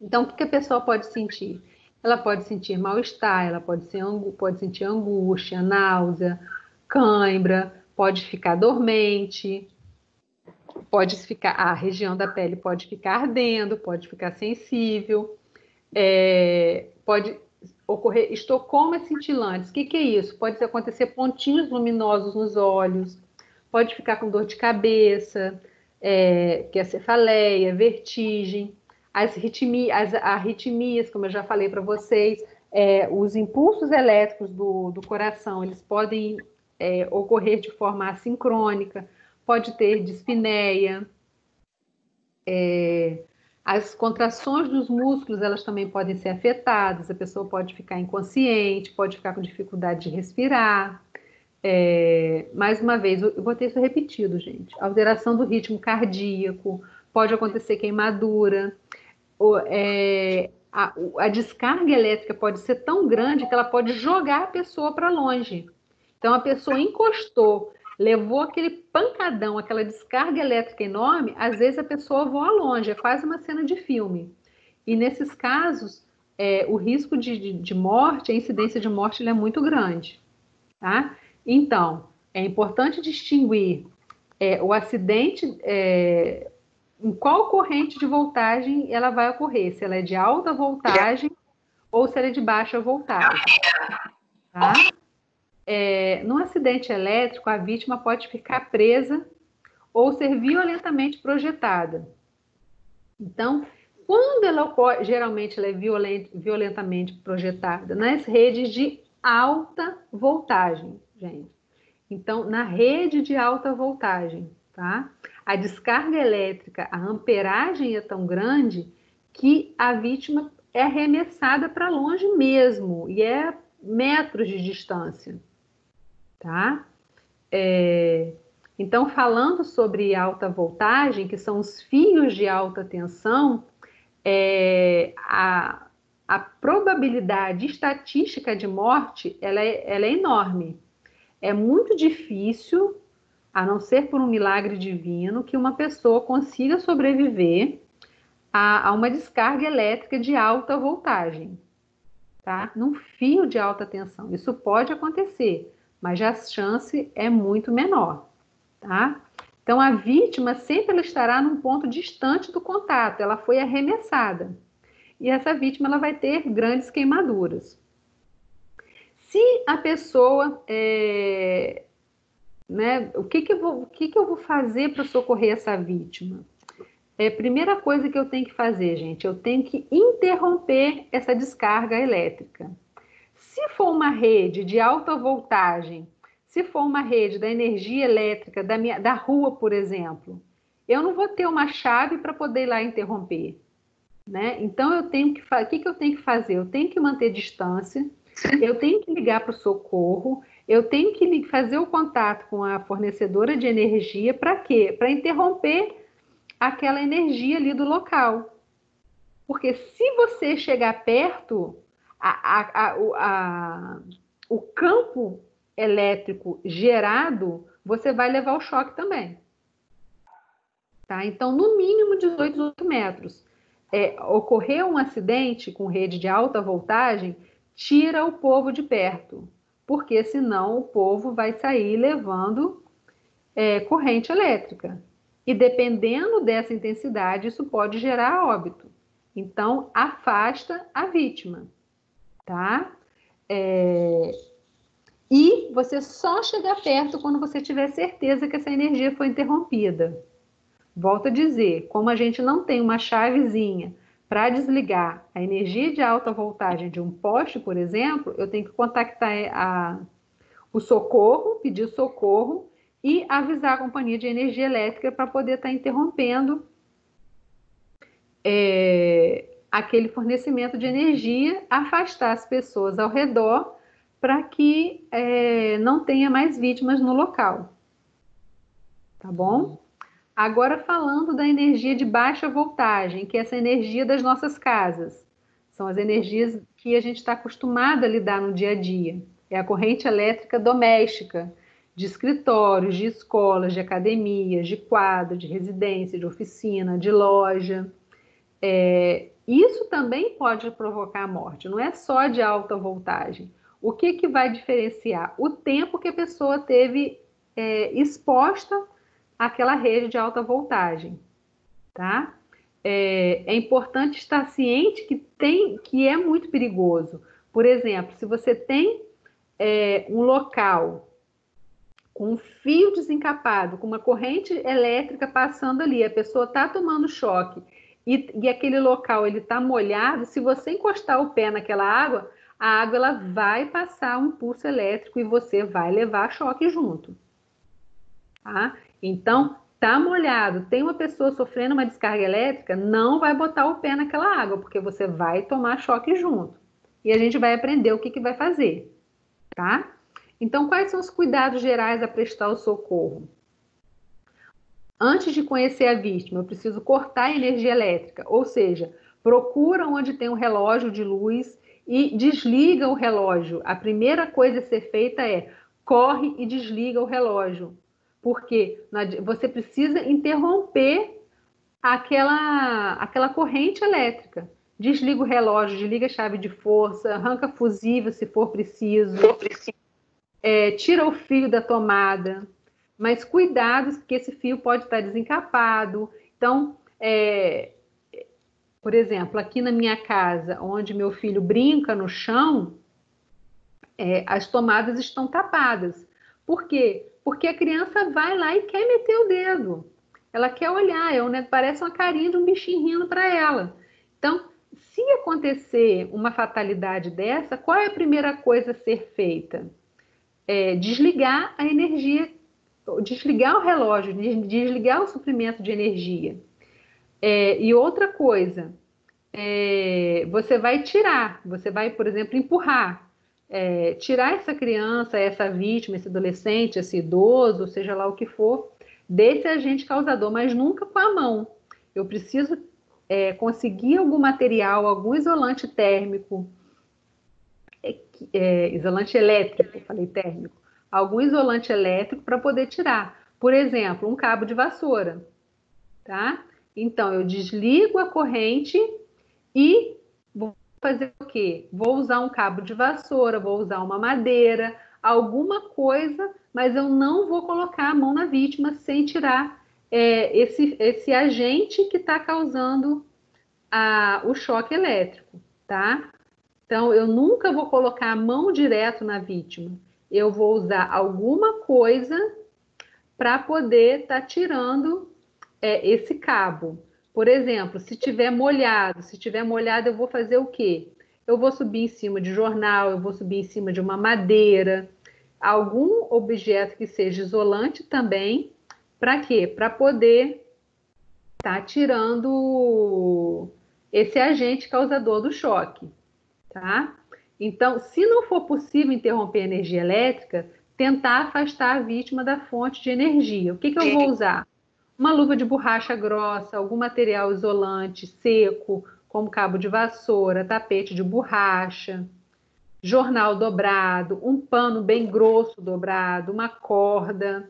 Então, o que a pessoa pode sentir? Ela pode sentir mal-estar, ela pode sentir angústia, náusea, cãibra, pode ficar dormente, a região da pele pode ficar ardendo, pode ficar sensível, pode ocorrer estocomas cintilantes. O que é isso? Pode acontecer pontinhos luminosos nos olhos, pode ficar com dor de cabeça, que é cefaleia, vertigem, as arritmias, como eu já falei para vocês, os impulsos elétricos do coração, eles podem ocorrer de forma assincrônica, pode ter dispneia, as contrações dos músculos, elas também podem ser afetadas, a pessoa pode ficar inconsciente, pode ficar com dificuldade de respirar. Mais uma vez, eu vou ter isso repetido, gente. Alteração do ritmo cardíaco, pode acontecer queimadura, a descarga elétrica pode ser tão grande que ela pode jogar a pessoa para longe. Então, a pessoa encostou, levou aquele pancadão, aquela descarga elétrica enorme, às vezes a pessoa voa longe, é quase uma cena de filme. E nesses casos, o risco de morte, a incidência de morte, ele é muito grande, tá? Então, é importante distinguir o acidente, em qual corrente de voltagem ela vai ocorrer, se ela é de alta voltagem ou se ela é de baixa voltagem, tá? No acidente elétrico, a vítima pode ficar presa ou ser violentamente projetada. Então, quando ela ocorre, geralmente ela é violentamente projetada nas redes de alta voltagem, gente. Então, na rede de alta voltagem, tá? A descarga elétrica, a amperagem é tão grande que a vítima é arremessada para longe mesmo, e é metros de distância, tá? Então, falando sobre alta voltagem, que são os fios de alta tensão, a probabilidade estatística de morte, ela é enorme. É muito difícil, a não ser por um milagre divino, que uma pessoa consiga sobreviver a uma descarga elétrica de alta voltagem, tá? Num fio de alta tensão. Isso pode acontecer, mas a chance é muito menor, tá? Então, a vítima sempre ela estará num ponto distante do contato, ela foi arremessada. E essa vítima ela vai ter grandes queimaduras. Se a pessoa, né, o que eu vou fazer para socorrer essa vítima? Primeira coisa que eu tenho que fazer, gente, eu tenho que interromper essa descarga elétrica. Se for uma rede de alta voltagem, se for uma rede da energia elétrica da rua, por exemplo, eu não vou ter uma chave para poder ir lá interromper, né? Então, o que eu tenho que fazer? Eu tenho que manter distância, eu tenho que ligar para o socorro, eu tenho que fazer o contato com a fornecedora de energia, para quê? Para interromper aquela energia ali do local. Porque se você chegar perto, o campo elétrico gerado, você vai levar o choque também. Tá? Então, no mínimo 18 metros. Ocorreu um acidente com rede de alta voltagem, tira o povo de perto, porque senão o povo vai sair levando corrente elétrica. E dependendo dessa intensidade, isso pode gerar óbito. Então, afasta a vítima, tá? E você só chega perto quando você tiver certeza que essa energia foi interrompida. Volto a dizer, como a gente não tem uma chavezinha para desligar a energia de alta voltagem de um poste, por exemplo, eu tenho que contactar o socorro, pedir socorro e avisar a companhia de energia elétrica para poder estar interrompendo aquele fornecimento de energia, afastar as pessoas ao redor para que não tenha mais vítimas no local. Tá bom? Agora falando da energia de baixa voltagem, que é essa energia das nossas casas. São as energias que a gente está acostumado a lidar no dia a dia. É a corrente elétrica doméstica, de escritórios, de escolas, de academias, de quadro, de residência, de oficina, de loja. Isso também pode provocar a morte, não é só de alta voltagem. O que vai diferenciar? O tempo que a pessoa teve exposta àquela rede de alta voltagem, tá? É importante estar ciente que é muito perigoso. Por exemplo, se você tem um local com um fio desencapado, com uma corrente elétrica passando ali, a pessoa está tomando choque e aquele local está molhado, se você encostar o pé naquela água, a água ela vai passar um impulso elétrico e você vai levar choque junto. Tá? Então, tá molhado, tem uma pessoa sofrendo uma descarga elétrica, não vai botar o pé naquela água, porque você vai tomar choque junto. E a gente vai aprender o que vai fazer. Tá? Então, quais são os cuidados gerais a prestar o socorro? Antes de conhecer a vítima, eu preciso cortar a energia elétrica, ou seja, procura onde tem um relógio de luz e desliga o relógio. A primeira coisa a ser feita é corre e desliga o relógio, porque você precisa interromper aquela corrente elétrica. Desliga o relógio, desliga a chave de força, arranca fusível se for preciso. Tira o fio da tomada, mas cuidado, porque esse fio pode estar desencapado. Então, por exemplo, aqui na minha casa, onde meu filho brinca no chão, as tomadas estão tapadas. Por quê? Porque a criança vai lá e quer meter o dedo. Ela quer olhar, parece uma carinha de um bichinho rindo para ela. Então, se acontecer uma fatalidade dessa, qual é a primeira coisa a ser feita? Desligar a energia, desligar o relógio, desligar o suprimento de energia. E outra coisa, você vai, por exemplo, empurrar, tirar essa criança, essa vítima, esse adolescente, esse idoso, seja lá o que for, desse agente causador, mas nunca com a mão. Eu preciso conseguir algum material, algum isolante térmico, isolante elétrico, falei térmico, algum isolante elétrico para poder tirar. Por exemplo, um cabo de vassoura, tá? Então, eu desligo a corrente e vou fazer o quê? Vou usar um cabo de vassoura, vou usar uma madeira, alguma coisa, mas eu não vou colocar a mão na vítima sem tirar esse agente que está causando o choque elétrico, tá? Então, eu nunca vou colocar a mão direto na vítima. Eu vou usar alguma coisa para poder estar tirando esse cabo. Por exemplo, se tiver molhado, eu vou fazer o quê? Eu vou subir em cima de jornal, eu vou subir em cima de uma madeira, algum objeto que seja isolante também. Para quê? Para poder estar tirando esse agente causador do choque, tá? Então, se não for possível interromper a energia elétrica, tentar afastar a vítima da fonte de energia. O que eu vou usar? Uma luva de borracha grossa, algum material isolante seco, como cabo de vassoura, tapete de borracha, jornal dobrado, um pano bem grosso dobrado, uma corda.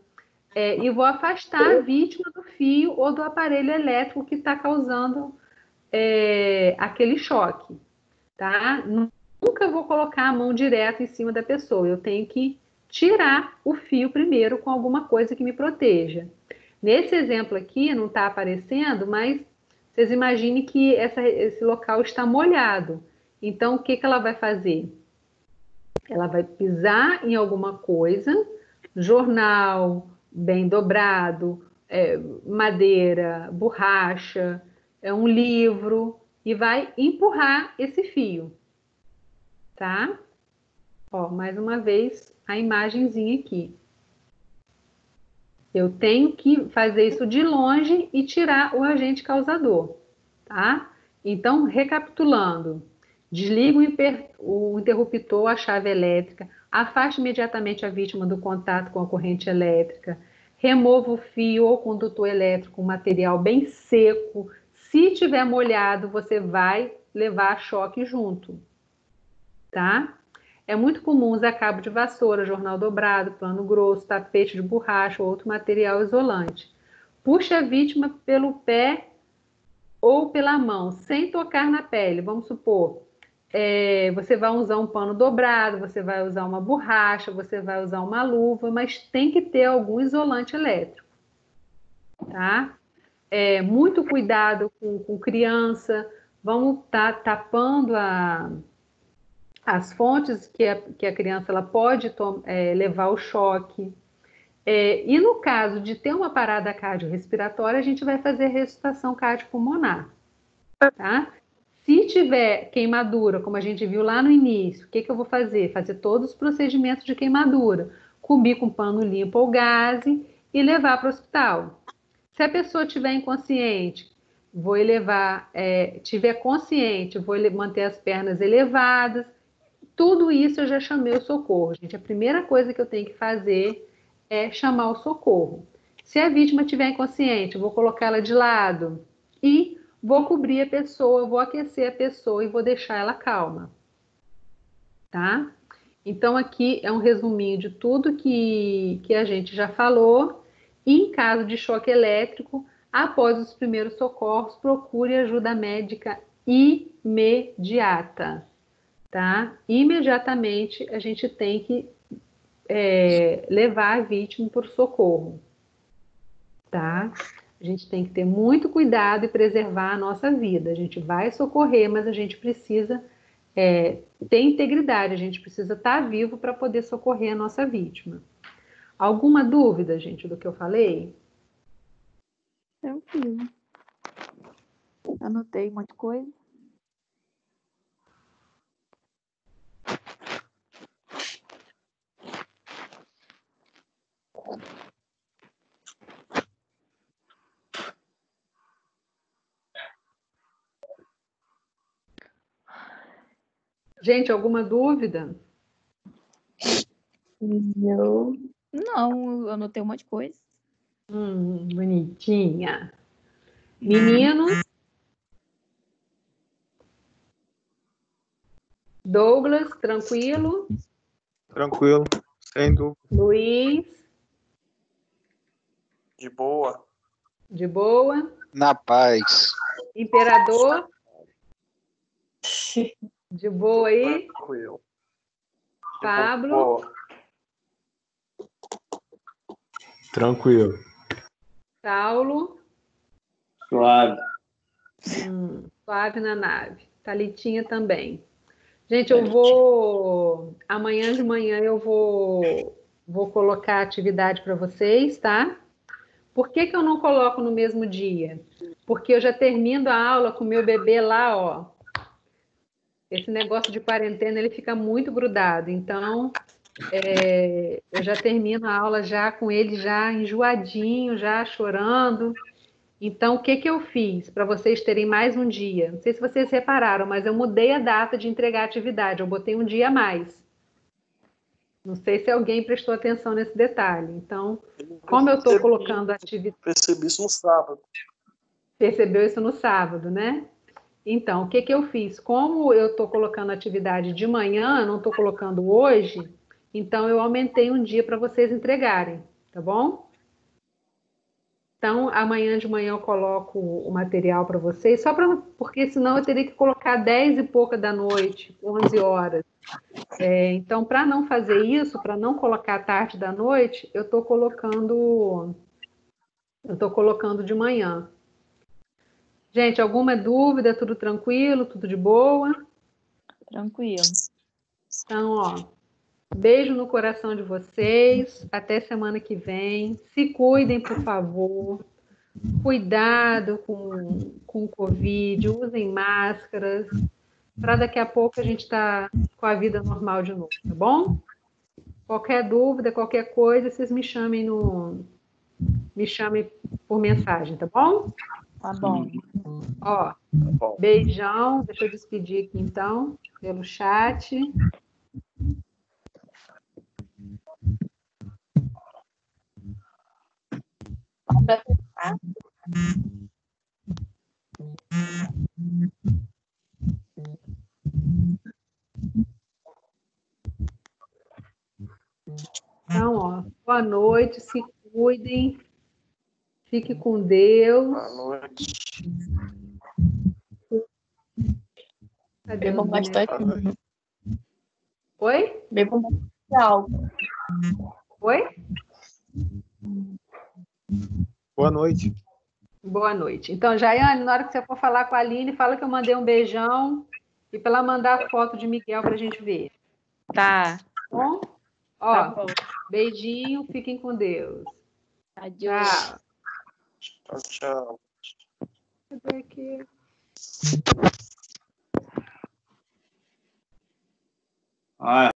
E vou afastar a vítima do fio ou do aparelho elétrico que está causando aquele choque, tá? Nunca vou colocar a mão direto em cima da pessoa. Eu tenho que tirar o fio primeiro com alguma coisa que me proteja. Nesse exemplo aqui, não está aparecendo, mas vocês imaginem que esse local está molhado. Então, o que ela vai fazer? Ela vai pisar em alguma coisa, jornal bem dobrado, madeira, borracha, um livro, e vai empurrar esse fio, tá? Ó, mais uma vez, a imagenzinha aqui. Eu tenho que fazer isso de longe e tirar o agente causador, tá? Então, recapitulando, desliga o interruptor, a chave elétrica, afaste imediatamente a vítima do contato com a corrente elétrica, remova o fio ou condutor elétrico com material bem seco. Se tiver molhado, você vai levar choque junto, tá? É muito comum usar cabo de vassoura, jornal dobrado, pano grosso, tapete de borracha ou outro material isolante. Puxe a vítima pelo pé ou pela mão, sem tocar na pele. Vamos supor, você vai usar um pano dobrado, você vai usar uma borracha, você vai usar uma luva, mas tem que ter algum isolante elétrico, tá? Muito cuidado com criança. Vamos estar tapando as fontes que a criança ela pode levar o choque. E no caso de ter uma parada cardiorrespiratória, a gente vai fazer ressuscitação cardiopulmonar, tá? Se tiver queimadura, como a gente viu lá no início, o que eu vou fazer? Fazer todos os procedimentos de queimadura, cobrir com pano limpo ou gaze e levar para o hospital. Se a pessoa estiver inconsciente, vou elevar, tiver consciente, vou manter as pernas elevadas. Tudo isso eu já chamei o socorro, gente. A primeira coisa que eu tenho que fazer é chamar o socorro. Se a vítima estiver inconsciente, eu vou colocá-la de lado e vou cobrir a pessoa, vou aquecer a pessoa e vou deixar ela calma, tá? Então, aqui é um resuminho de tudo que a gente já falou. E em caso de choque elétrico, após os primeiros socorros, procure ajuda médica imediata, tá? Imediatamente a gente tem que levar a vítima para o socorro, tá? A gente tem que ter muito cuidado e preservar a nossa vida. A gente vai socorrer, mas a gente precisa ter integridade, a gente precisa estar vivo para poder socorrer a nossa vítima. Alguma dúvida, gente, do que eu falei? Tranquilo. Anotei um monte de coisa. Gente, alguma dúvida? Não, eu anotei um monte de coisa. Bonitinha. Meninos? Douglas, tranquilo? Tranquilo, sem dúvida. Luiz? De boa. De boa? Na paz. Imperador? De boa aí? Tranquilo. Pablo? Boa. Tranquilo. Saulo? Suave. Suave na nave. Thalitinha também. Gente, eu vou. Amanhã de manhã eu vou colocar atividade para vocês, tá? Por que que eu não coloco no mesmo dia? Porque eu já termino a aula com o meu bebê lá, ó. Esse negócio de quarentena, ele fica muito grudado. Então, eu já termino a aula já com ele já enjoadinho, já chorando. Então, o que que eu fiz para vocês terem mais um dia? Não sei se vocês repararam, mas eu mudei a data de entregar a atividade. Eu botei um dia a mais. Não sei se alguém prestou atenção nesse detalhe. Então, como eu estou colocando a atividade... Percebi isso no sábado. Percebeu isso no sábado, né? Então, o que que eu fiz? Como eu estou colocando atividade de manhã, não estou colocando hoje, então eu aumentei um dia para vocês entregarem, tá bom? Então, amanhã de manhã eu coloco o material para vocês, porque senão eu teria que colocar 10 e pouca da noite, 11 horas. Então, para não fazer isso, para não colocar tarde da noite, eu estou colocando de manhã. Gente, alguma dúvida? Tudo tranquilo? Tudo de boa? Tranquilo. Então, ó, beijo no coração de vocês. Até semana que vem. Se cuidem, por favor. Cuidado com o Covid. Usem máscaras. Para daqui a pouco a gente estar com a vida normal de novo, tá bom? Qualquer dúvida, qualquer coisa, vocês me chamem por mensagem, tá bom? Tá bom. Ó, beijão. Deixa eu despedir aqui então, pelo chat. Então, ó, boa noite, se cuidem, fique com Deus. Boa noite. Cadê Bebam os bonecos? bastante. Oi? Bebam bastante álcool. Oi? Boa noite. Boa noite. Então, Jaiane, na hora que você for falar com a Aline, fala que eu mandei um beijão e para ela mandar a foto de Miguel para a gente ver. Tá. Tá bom? Ó, Tá bom. beijinho, fiquem com Deus. Adeus. Tchau. Tchau. Cadê aqui? Ah,